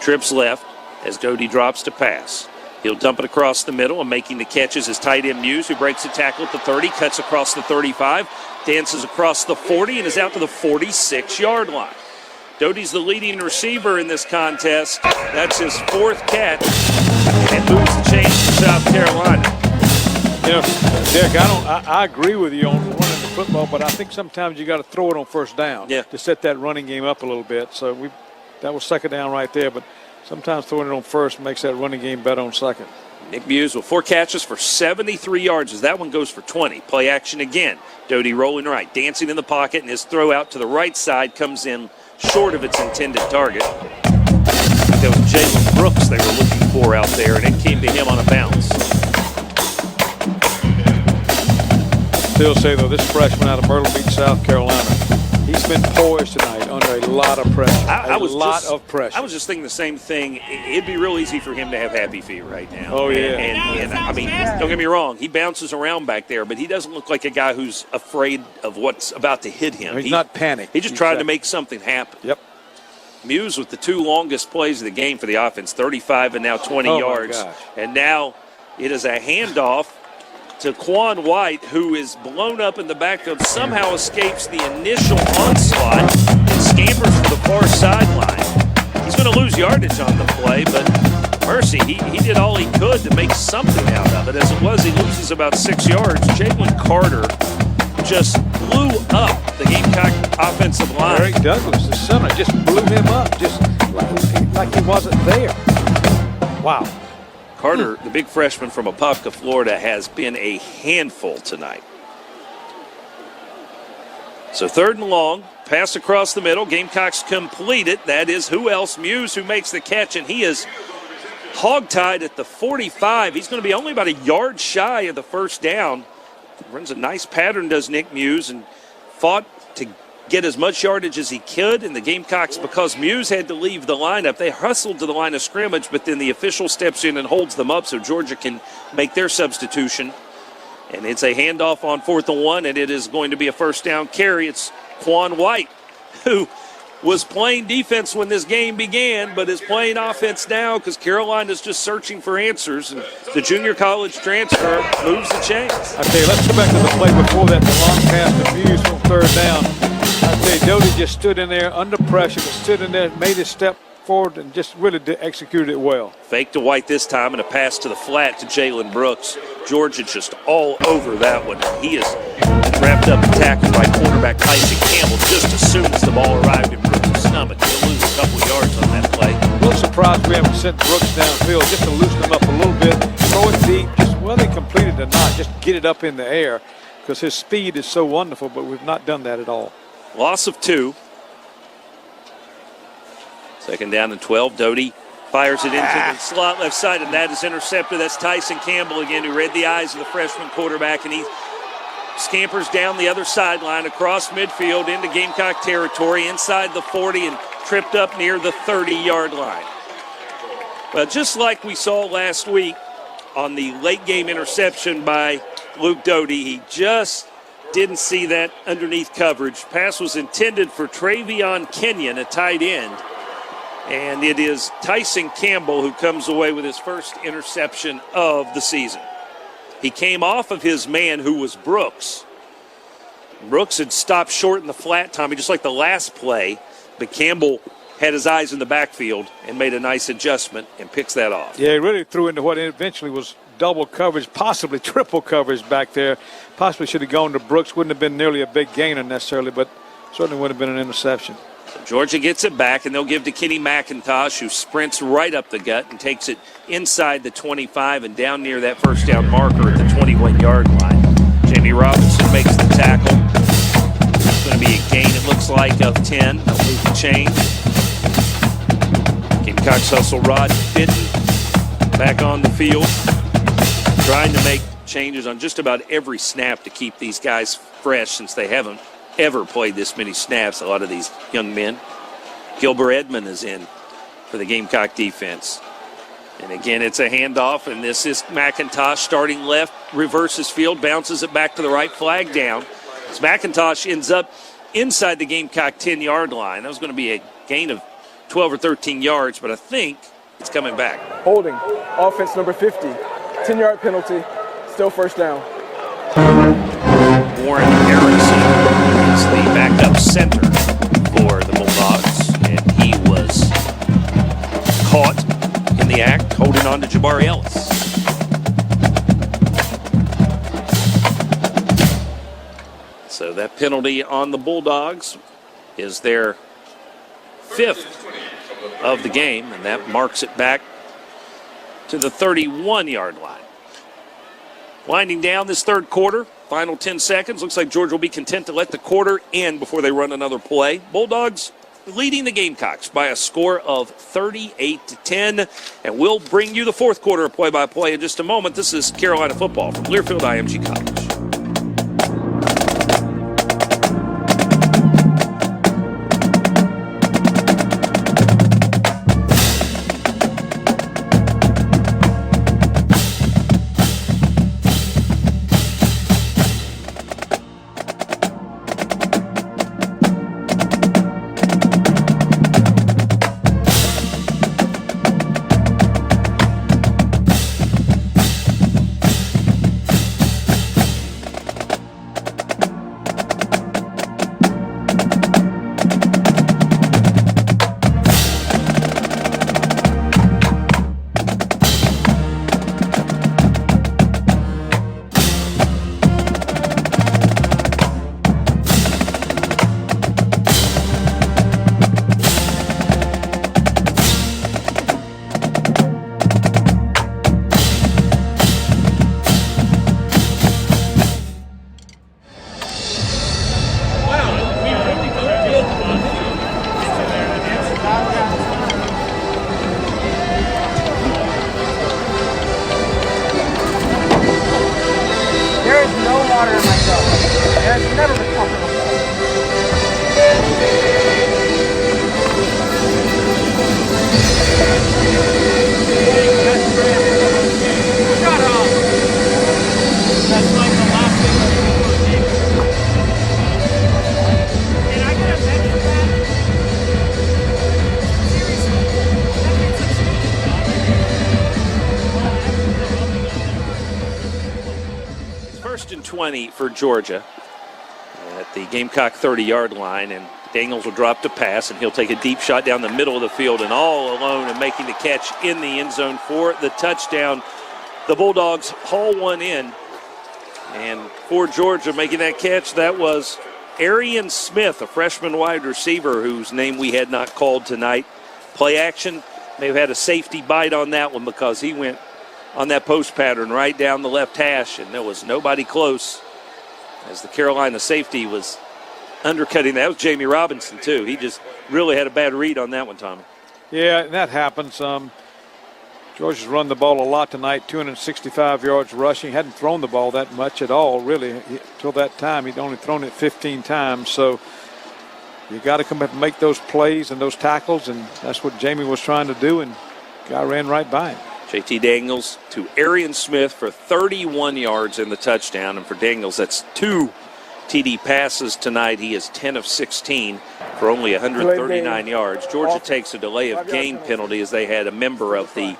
Trips left as Doty drops to pass. He'll dump it across the middle, and making the catches is tight end Muse, who breaks a tackle at the 30, cuts across the 35, dances across the 40, and is out to the 46-yard line. Doty's the leading receiver in this contest. That's his fourth catch, and moves the chains to South Carolina.
You know, Derek, I agree with you on running the football, but I think sometimes you got to throw it on first down to set that running game up a little bit. So that was second down right there. But Sometimes throwing it on first makes that running game better on second.
Nick Muse with 4 catches for 73 yards as that one goes for 20. Play action again. Doty rolling right, dancing in the pocket, and his throw out to the right side comes in short of its intended target. That was Jalen Brooks they were looking for out there, and it came to him on a bounce.
Still say, though, this freshman out of Myrtle Beach, South Carolina, he's been poised tonight under a lot of pressure. I
was just thinking the same thing. It'd be real easy for him to have happy feet right now.
Oh, yeah.
And I mean, don't get me wrong. He bounces around back there, but he doesn't look like a guy who's afraid of what's about to hit him.
He's not panicked.
He's just trying to make something happen.
Yep.
Muse with the 2 longest plays of the game for the offense, 35 and now 20 yards. And now it is a handoff to Quan White, who is blown up in the backfield, somehow escapes the initial onslaught and scampers for the far sideline. He's going to lose yardage on the play, but mercy, he did all he could to make something out of it. As it was, he loses about 6 yards. Jalen Carter just blew up the Gamecock offensive line.
Eric Douglas, the center, just blew him up, just like he wasn't there. Wow.
Carter, the big freshman from Apopka, Florida, has been a handful tonight. So 3rd and long, pass across the middle. Gamecocks complete it. That is who else? Muse, who makes the catch, and he is hogtied at the 45. He's going to be only about a yard shy of the first down. Runs a nice pattern, does Nick Muse, and fought to get as much yardage as he could. And the Gamecocks, because Muse had to leave the lineup, they hustled to the line of scrimmage, but then the official steps in and holds them up so Georgia can make their substitution. And it's a handoff on 4th and 1, and it is going to be a first down carry. It's Quan White, who was playing defense when this game began, but is playing offense now because Carolina's just searching for answers. And the junior college transfer moves the chains.
I tell you, let's go back to the play before that, the long pass to Muse from 3rd down. I tell you, Doty just stood in there under pressure, but stood in there, made his step forward, and just really executed it well.
Fake to White this time, and a pass to the flat to Jalen Brooks. Georgia just all over that one. He is wrapped up and tackled by cornerback Tyson Campbell just as soon as the ball arrived in Brooks' stomach. He'll lose a couple yards on that play.
A little surprised we haven't sent Brooks downfield just to loosen him up a little bit, throw it deep, just whether he completed or not, just get it up in the air because his speed is so wonderful, but we've not done that at all.
Loss of 2. 2nd down and 12. Doty fires it into the slot left side, and that is intercepted. That's Tyson Campbell again, who read the eyes of the freshman quarterback, and he scampers down the other sideline across midfield into Gamecock territory inside the 40 and tripped up near the 30-yard line. But just like we saw last week on the late game interception by Luke Doty, he just didn't see that underneath coverage. Pass was intended for Travion Kenyon, a tight end. And it is Tyson Campbell who comes away with his first interception of the season. He came off of his man, who was Brooks. Brooks had stopped short in the flat, Tommy, just like the last play. But Campbell had his eyes in the backfield and made a nice adjustment and picks that off.
Yeah, he really threw into what eventually was double coverage, possibly triple coverage back there. Possibly should have gone to Brooks. Wouldn't have been nearly a big gainer necessarily, but certainly would have been an interception.
So Georgia gets it back, and they'll give to Kenny McIntosh, who sprints right up the gut and takes it inside the 25 and down near that first down marker at the 21-yard line. Jamie Robinson makes the tackle. It's going to be a gain, it looks like, of 10. They'll move the chain. Gamecocks hustle Rod Fitton back on the field, trying to make changes on just about every snap to keep these guys fresh, since they haven't ever played this many snaps, a lot of these young men. Gilbert Edmond is in for the Gamecock defense. And again, it's a handoff, and this is McIntosh starting left, reverses field, bounces it back to the right, flag down. As McIntosh ends up inside the Gamecock 10-yard line. That was going to be a gain of 12 or 13 yards, but I think it's coming back.
Holding, offense number 50, 10-yard penalty, still first down.
Warren Harrison is the backup center for the Bulldogs, and he was caught in the act holding on to Jabari Ellis. So that penalty on the Bulldogs is their 5th of the game, and that marks it back to the 31-yard line. Winding down this third quarter, final 10 seconds. Looks like Georgia will be content to let the quarter end before they run another play. Bulldogs leading the Gamecocks by a score of 38-10, and we'll bring you the fourth quarter play-by-play in just a moment. This is Carolina football from Learfield IMG College. For Georgia at the Gamecock 30-yard line, and Daniels will drop to pass, and he'll take a deep shot down the middle of the field, and all alone and making the catch in the end zone for the touchdown. The Bulldogs haul one in, and for Georgia making that catch, that was Arian Smith, a freshman wide receiver whose name we had not called tonight. Play action, may have had a safety bite on that one because he went on that post pattern right down the left hash, and there was nobody close as the Carolina safety was undercutting. That was Jamie Robinson, too. He just really had a bad read on that one, Tommy.
Yeah, that happens. Georgia's run the ball a lot tonight, 265 yards rushing. Hadn't thrown the ball that much at all, really. Until that time, he'd only thrown it 15 times. So you got to come up and make those plays and those tackles, and that's what Jamie was trying to do, and guy ran right by him.
JT Daniels to Arian Smith for 31 yards in the touchdown. And for Daniels, that's 2 TD passes tonight. He is 10 of 16 for only 139 yards. Georgia takes a delay of game penalty as they had a member of the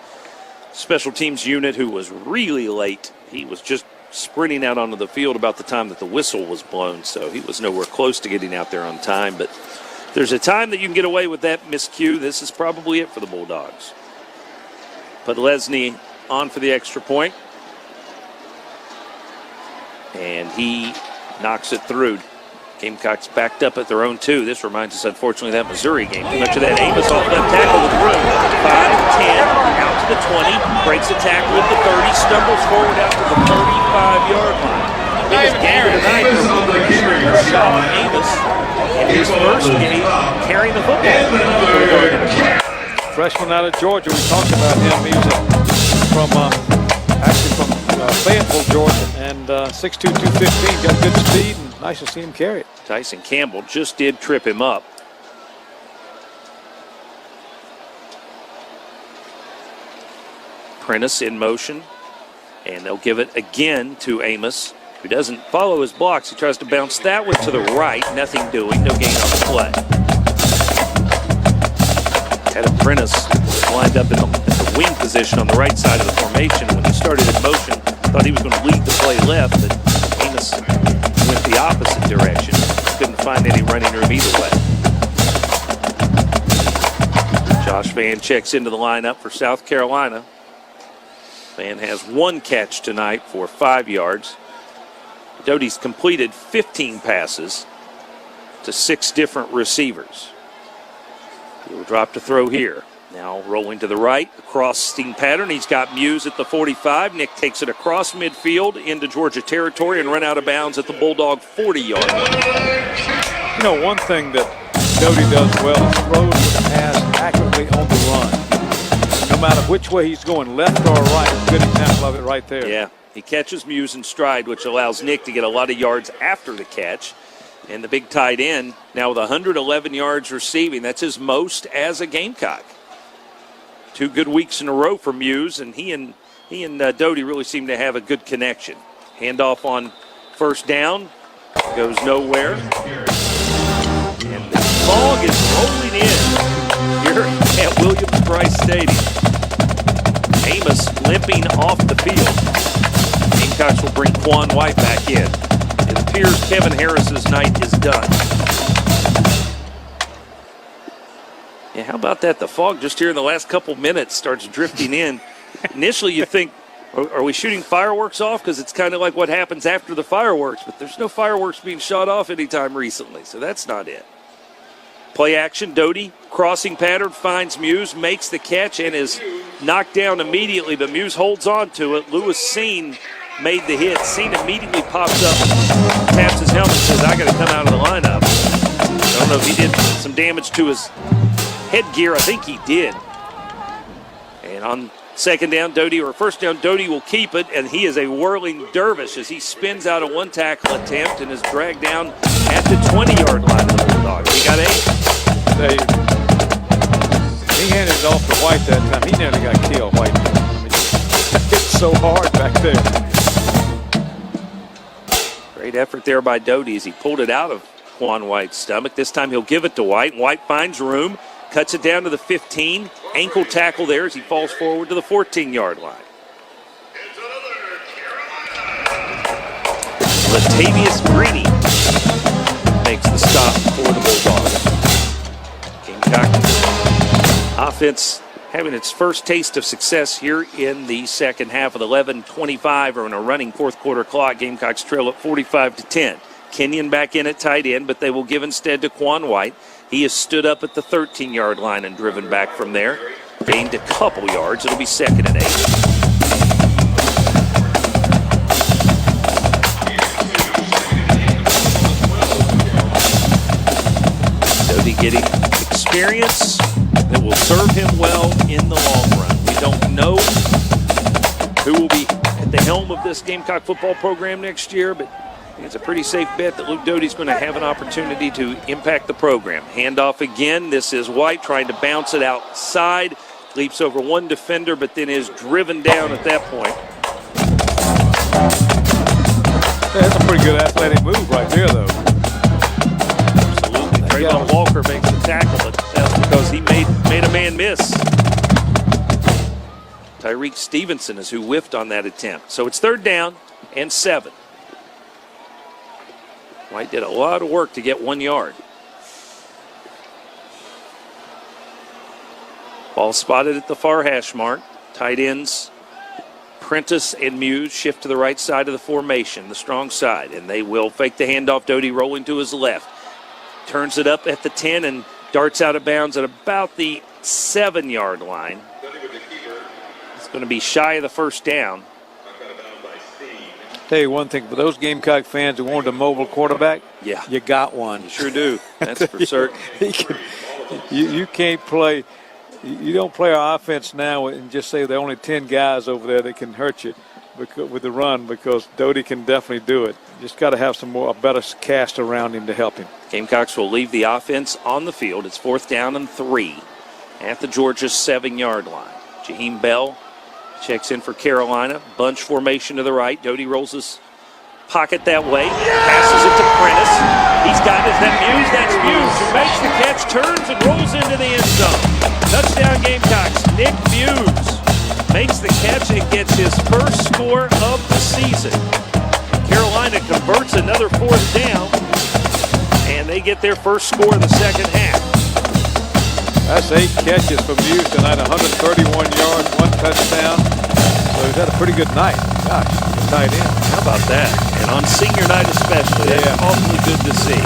special teams unit who was really late. He was just sprinting out onto the field about the time that the whistle was blown, so he was nowhere close to getting out there on time. But there's a time that you can get away with that miscue. This is probably it for the Bulldogs. Put Lesney on for the extra point. And he knocks it through. Gamecocks backed up at their own 2. This reminds us, unfortunately, of that Missouri game. Too much of that Amos off left tackle with room. 5-10, out to the 20, breaks a tackle at the 30, stumbles forward out to the 35-yard line. Biggest game tonight for Sean Amos in his first game carrying the football.
Freshman out of Georgia, we talked about him. He was from Fayetteville, Georgia, and 6'2", 215, got good speed, and nice to see him carry it.
Tyson Campbell just did trip him up. Prentice in motion, and they'll give it again to Amos, who doesn't follow his blocks. He tries to bounce that one to the right, nothing doing, no gain on the play. Had Prentice lined up in the wing position on the right side of the formation. When he started in motion, thought he was going to lead the play left, but Amos went the opposite direction. Couldn't find any running room either way. Josh Vann checks into the lineup for South Carolina. Vann has 1 catch tonight for 5 yards. Doty's completed 15 passes to 6 different receivers. He'll drop to throw here. Now rolling to the right, the crossing pattern. He's got Muse at the 45. Nick takes it across midfield into Georgia territory and run out of bounds at the Bulldog 40-yard line.
You know, one thing that Doty does well is throws with the pass accurately on the run. No matter which way he's going, left or right, good example of it right there.
Yeah, he catches Muse in stride, which allows Nick to get a lot of yards after the catch. And the big tight end, now with 111 yards receiving, that's his most as a Gamecock. 2 good weeks in a row for Muse, and he and Doty really seem to have a good connection. Handoff on first down, goes nowhere. And the fog is rolling in here at Williams-Brice Stadium. Amos limping off the field. Gamecocks will bring Quan White back in. It appears Kevin Harris's night is done. Yeah, how about that? The fog just here in the last couple minutes starts drifting in. Initially, you think, are we shooting fireworks off? Because it's kind of like what happens after the fireworks. But there's no fireworks being shot off anytime recently, so that's not it. Play action, Doty, crossing pattern, finds Muse, makes the catch, and is knocked down immediately. But Muse holds on to it. Lewis Seen made the hit. Seen immediately pops up, taps his helmet, says, I got to come out of the lineup. I don't know if he did some damage to his headgear. I think he did. And on second down, Doty, or first down, Doty will keep it, and he is a whirling dervish as he spins out a one-tackle attempt and is dragged down at the 20-yard line of the Bulldogs. He got 8.
He handed it off to White that time. He nearly got killed, White. I mean, it's so hard back there.
Great effort there by Doty as he pulled it out of Quan White's stomach. This time he'll give it to White. White finds room, cuts it down to the 15. Ankle tackle there as he falls forward to the 14-yard line. Latavius Greeny makes the stop for the Bulldogs. Gamecock offense having its first taste of success here in the second half with 11:25 or in a running fourth quarter clock. Gamecocks trail at 45-10. Kenyon back in at tight end, but they will give instead to Quan White. He has stood up at the 13-yard line and driven back from there. Gained a couple yards. It'll be 2nd and 8. Doty getting experience that will serve him well in the long run. We don't know who will be at the helm of this Gamecock football program next year, but it's a pretty safe bet that Luke Doty's going to have an opportunity to impact the program. Handoff again. This is White trying to bounce it outside. Leaps over one defender, but then is driven down at that point.
That's a pretty good athletic move right there, though.
Absolutely. Trayvon Walker makes the tackle, but that's because he made a man miss. Tyreek Stevenson is who whiffed on that attempt. So it's 3rd down and 7. White did a lot of work to get 1 yard. Ball spotted at the far hash mark. Tight ends Prentice and Muse shift to the right side of the formation, the strong side, and they will fake the handoff. Doty rolling to his left. Turns it up at the 10 and darts out of bounds at about the 7-yard line. It's going to be shy of the first down.
Tell you one thing, for those Gamecock fans who wanted a mobile quarterback,
yeah,
you got one.
You sure do. That's for certain.
You can't play. You don't play our offense now and just say there are only 10 guys over there that can hurt you with the run, because Doty can definitely do it. Just got to have a better cast around him to help him.
Gamecocks will leave the offense on the field. It's 4th down and 3 at the Georgia 7-yard line. Jaheim Bell checks in for Carolina. Bunch formation to the right. Doty rolls his pocket that way. Passes it to Prentice. He's got it. Is that Muse? That's Muse who makes the catch, turns and rolls into the end zone. Touchdown Gamecocks. Nick Muse makes the catch and gets his first score of the season. Carolina converts another 4th down, and they get their first score of the second half.
That's 8 catches for Muse tonight, 131 yards, 1 touchdown. So he's had a pretty good night. Gosh, tight end.
How about that? And on senior night especially, that's awfully good to see.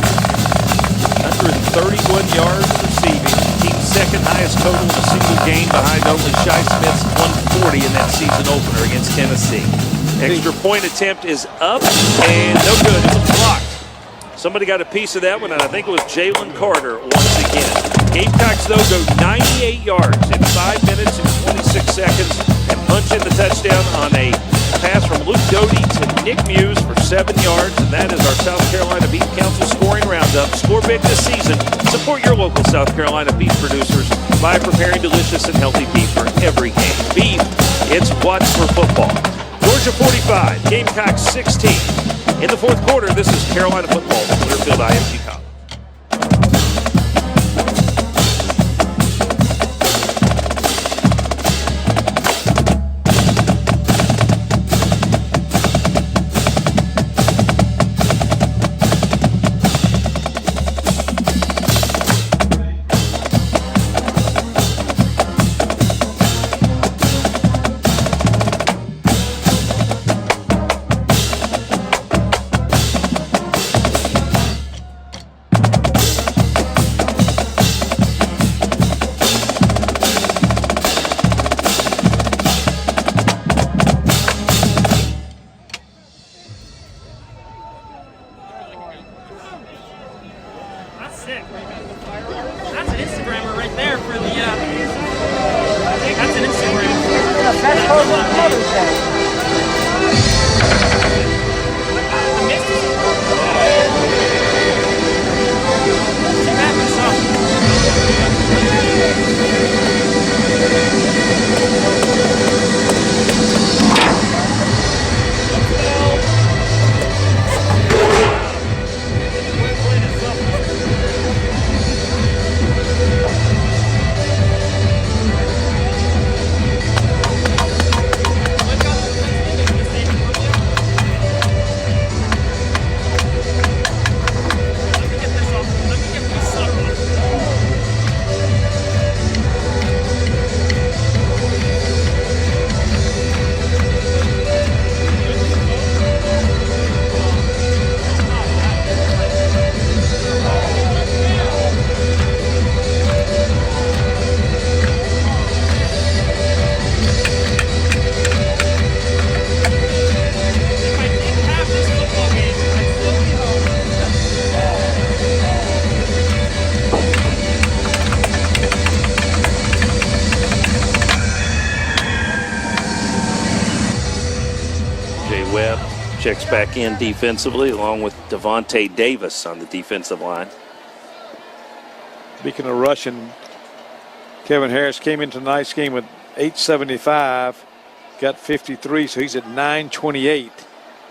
131 yards receiving, team second highest total in a single game behind only Shai Smith's 140 in that season opener against Tennessee. Extra point attempt is up and no good. It was blocked. Somebody got a piece of that one, and I think it was Jalen Carter once again. Gamecocks, though, go 98 yards in 5 minutes and 26 seconds and punch in the touchdown on a pass from Luke Doty to Nick Muse for 7 yards, and that is our South Carolina Beef Council scoring roundup. Score big this season. Support your local South Carolina beef producers by preparing delicious and healthy beef for every game. Beef, it's what's for football. Georgia 45, Gamecocks 16. In the fourth quarter, this is Carolina football from Learfield IMG College. Checks back in defensively along with Devontae Davis on the defensive line.
Speaking of rushing, Kevin Harris came into tonight's game with 875, got 53, so he's at 928.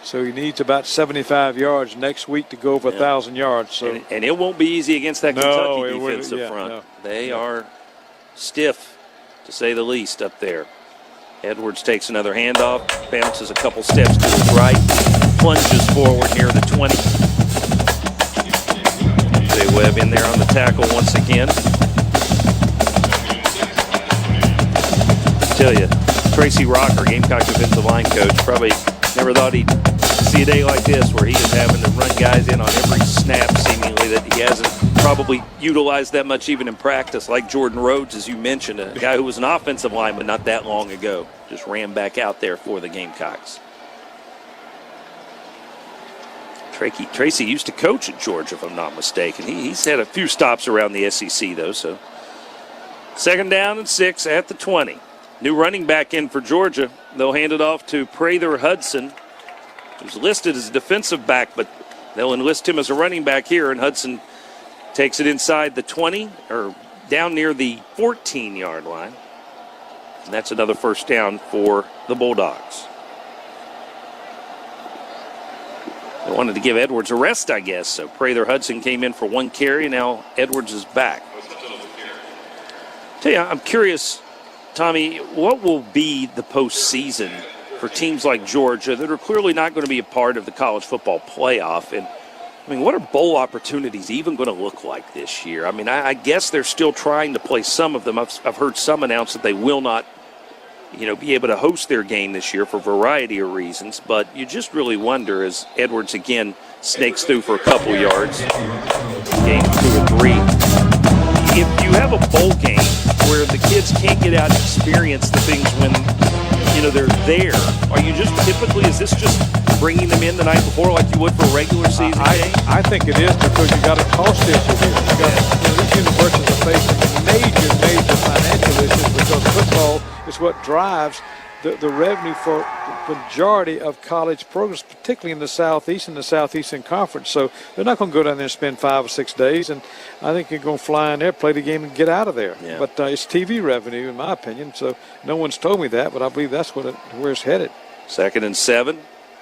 So he needs about 75 yards next week to go over 1,000 yards. So
and it won't be easy against that Kentucky defensive front. No. They are stiff, to say the least, up there. Edwards takes another handoff, bounces a couple steps to his right, plunges forward near the 20. Jay Webb in there on the tackle once again. I tell you, Tracy Rocker, Gamecock defensive line coach, probably never thought he'd see a day like this where he is having to run guys in on every snap seemingly that he hasn't probably utilized that much even in practice, like Jordan Rhodes, as you mentioned, a guy who was an offensive lineman not that long ago, just ran back out there for the Gamecocks. Tracy used to coach at Georgia, if I'm not mistaken. He's had a few stops around the SEC, though. So 2nd down and 6 at the 20. New running back in for Georgia. They'll hand it off to Prather Hudson, who's listed as a defensive back, but they'll enlist him as a running back here, and Hudson takes it inside the 20, or down near the 14-yard line. And that's another first down for the Bulldogs. They wanted to give Edwards a rest, I guess. So Prather Hudson came in for 1 carry. Now Edwards is back. Tell you, I'm curious, Tommy, what will be the postseason for teams like Georgia that are clearly not going to be a part of the college football playoff? And I mean, what are bowl opportunities even going to look like this year? I mean, I guess they're still trying to play some of them. I've heard some announce that they will not, be able to host their game this year for a variety of reasons. But you just really wonder as Edwards again snakes through for a couple yards. Game 2 or 3. if you have a bowl game where the kids can't get out and experience the things when they're there, are you just typically, is this just bringing them in the night before like you would for a regular season game?
I think it is, because you got a cost issue here. These universities are facing major financial issues, because football is what drives the revenue for the majority of college programs, particularly in the Southeast and the Southeastern Conference. So they're not going to go down there and spend 5 or 6 days, and I think you're going to fly in there, play the game, and get out of there.
Yeah.
But it's TV revenue, in my opinion, so no one's told me that, but I believe that's where it's headed.
2nd and 7.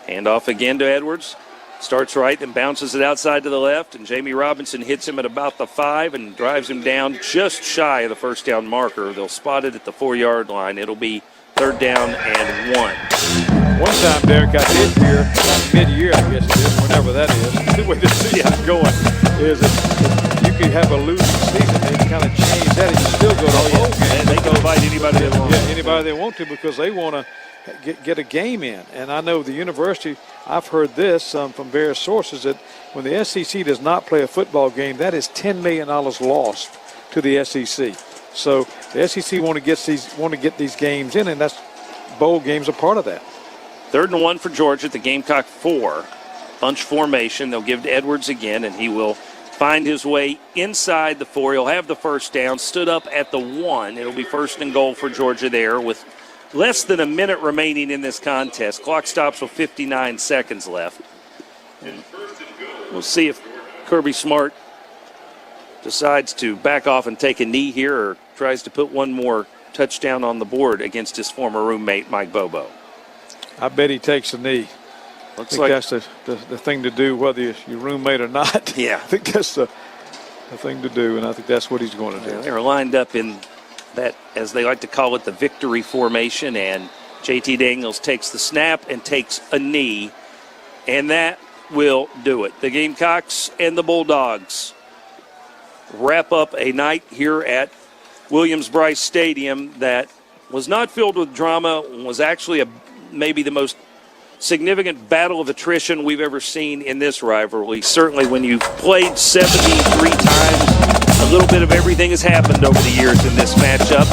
Handoff again to Edwards. Starts right, then bounces it outside to the left, and Jamie Robinson hits him at about the 5 and drives him down just shy of the first down marker. They'll spot it at the 4-yard line. It'll be 3rd down and 1.
One time, Derek, I did hear, mid-year, I guess it is, whenever that is, the way the season's going, is that you could have a losing season, they kind of change that, and you still go to a bowl game.
And they can invite anybody they want.
Yeah, anybody they want to, because they want to get a game in. And I know the university, I've heard this from various sources, that when the SEC does not play a football game, that is $10 million lost to the SEC. So the SEC want to get these games in, and that's bowl games are part of that.
3rd and 1 for Georgia at the Gamecock 4. Bunch formation. They'll give to Edwards again, and he will find his way inside the 4. He'll have the first down. Stood up at the 1. It'll be 1st and goal for Georgia there with less than a minute remaining in this contest. Clock stops with 59 seconds left. And we'll see if Kirby Smart decides to back off and take a knee here, or tries to put one more touchdown on the board against his former roommate, Mike Bobo.
I bet he takes a knee. I think
like
that's the thing to do, whether you're your roommate or not.
Yeah.
I think that's the thing to do, and I think that's what he's going to do.
They're lined up in that, as they like to call it, the victory formation, and JT Daniels takes the snap and takes a knee, and that will do it. The Gamecocks and the Bulldogs wrap up a night here at Williams-Brice Stadium that was not filled with drama, was actually maybe the most significant battle of attrition we've ever seen in this rivalry. Certainly when you've played 73 times, a little bit of everything has happened over the years in this matchup.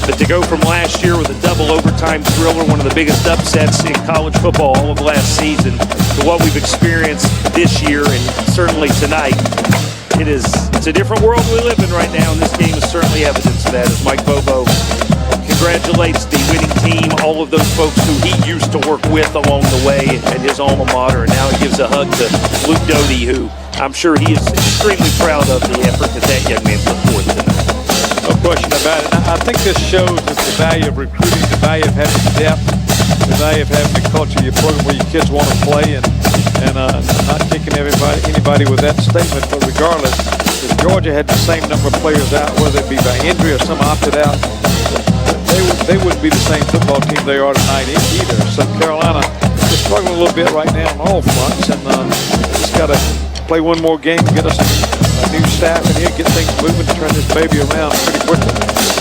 But to go from last year with a double overtime thriller, one of the biggest upsets in college football all of last season, to what we've experienced this year and certainly tonight, it's a different world we live in right now, and this game is certainly evidence of that, as Mike Bobo congratulates the winning team, all of those folks who he used to work with along the way at his alma mater, and now he gives a hug to Luke Doty, who I'm sure he is extremely proud of the effort that young man put forth tonight.
No question about it. I think this shows that the value of recruiting, the value of having depth, the value of having a culture of your program where your kids want to play, and not kicking anybody with that statement. But regardless, if Georgia had the same number of players out, whether it be by injury or some opted out, they wouldn't be the same football team they are tonight either. So Carolina is struggling a little bit right now on all fronts, and just got to play one more game to get us a new staff in here, get things moving, to turn this baby around pretty quickly.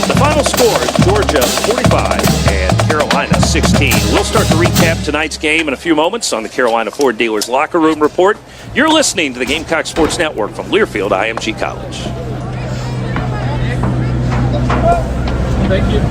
The final score is Georgia 45 and Carolina 16. We'll start to recap tonight's game in a few moments on the Carolina Ford Dealers Locker Room Report. You're listening to the Gamecock Sports Network from Learfield IMG College.
Thank you.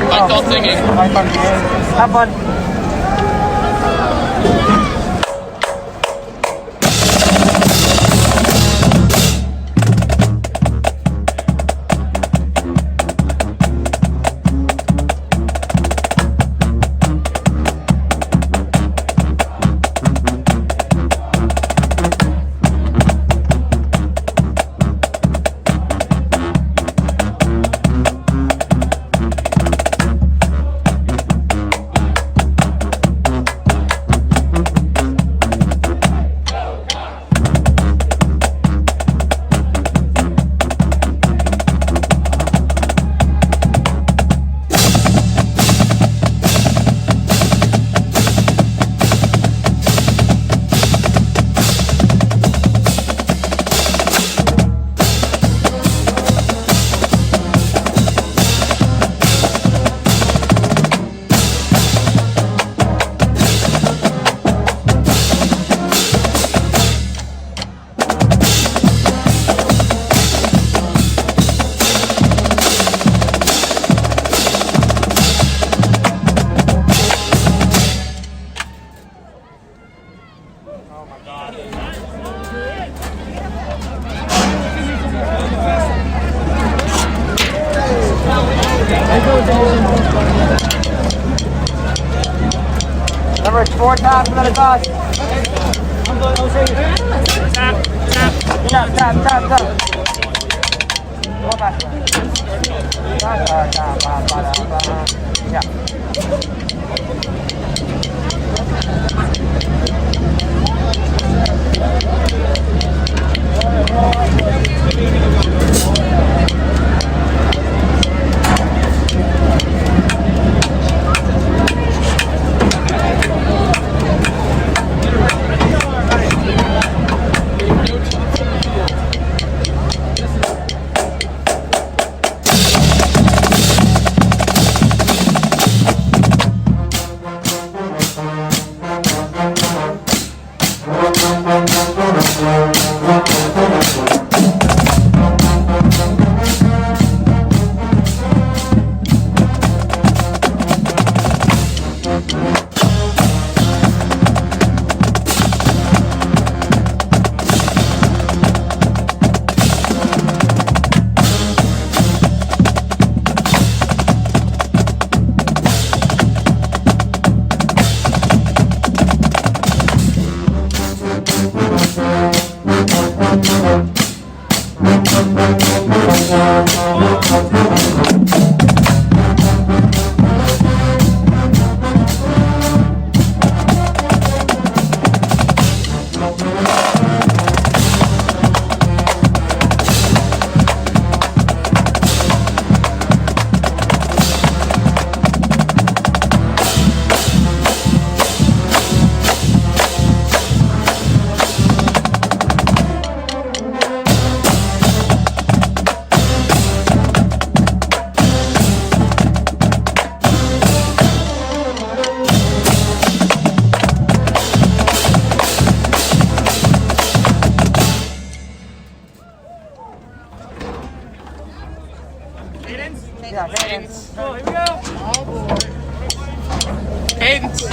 Mike on singing.
Have fun.
Average 4 times a minute pass. Tap. Go faster. Yeah. Cadence. Oh, here we go. Oh, boy. Cadence.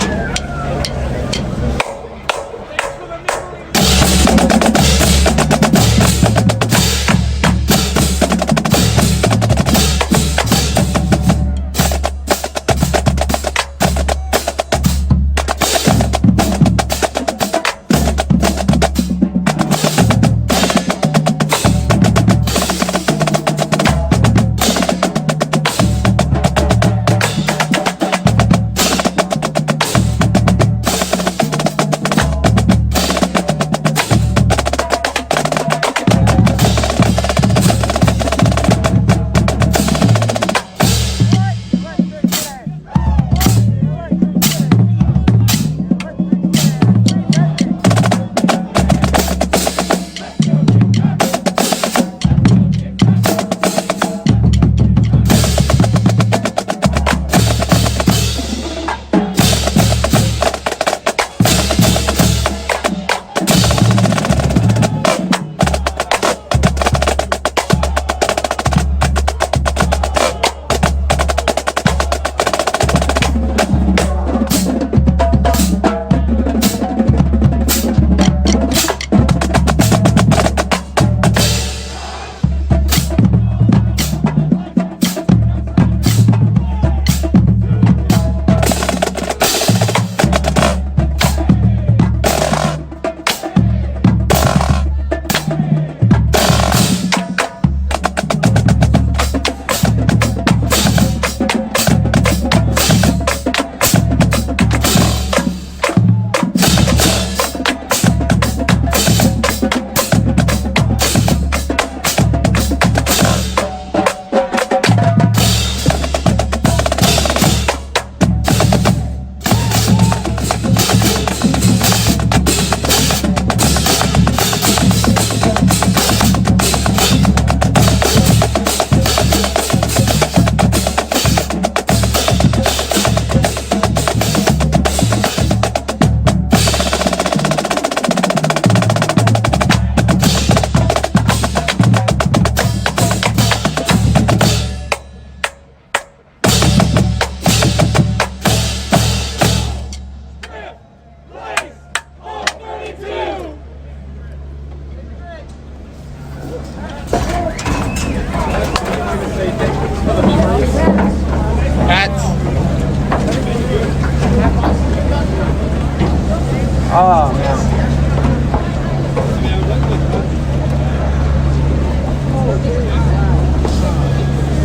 Oh, man.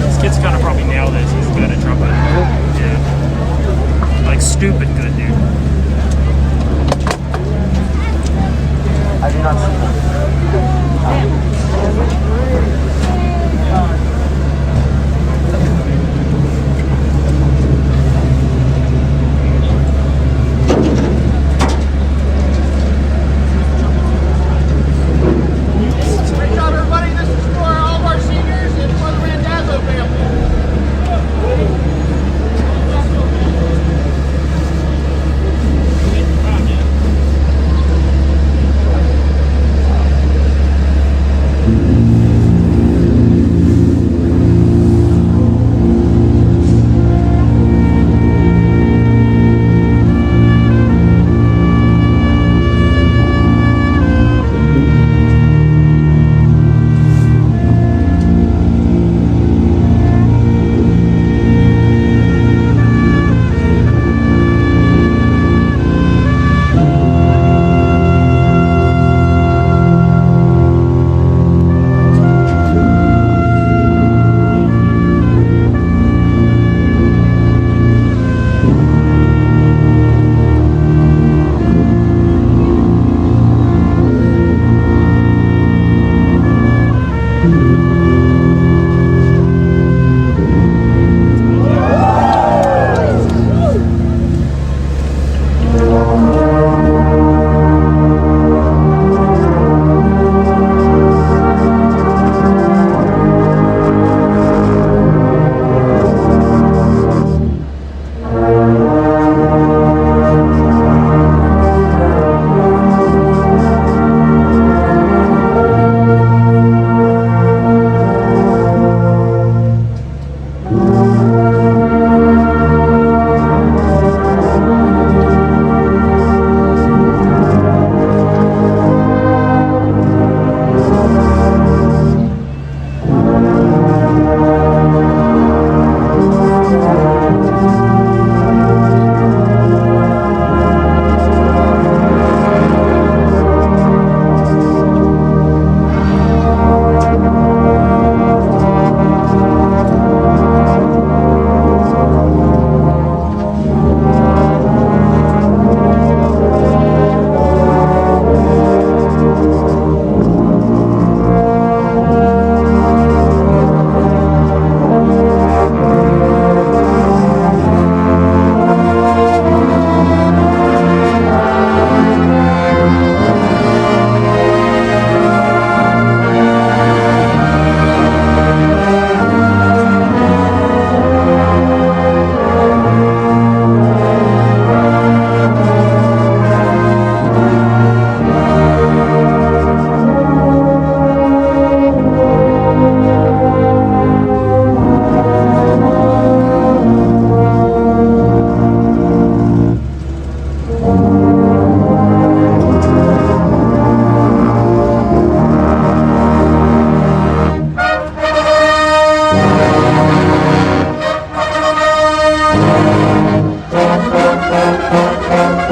This kid's gonna probably nail this. He's good at trumpet. Yeah. Like stupid good, dude.
I do not see
Great job, everybody. This is for all of our seniors and for the Randazzo family.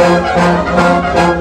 Thank you.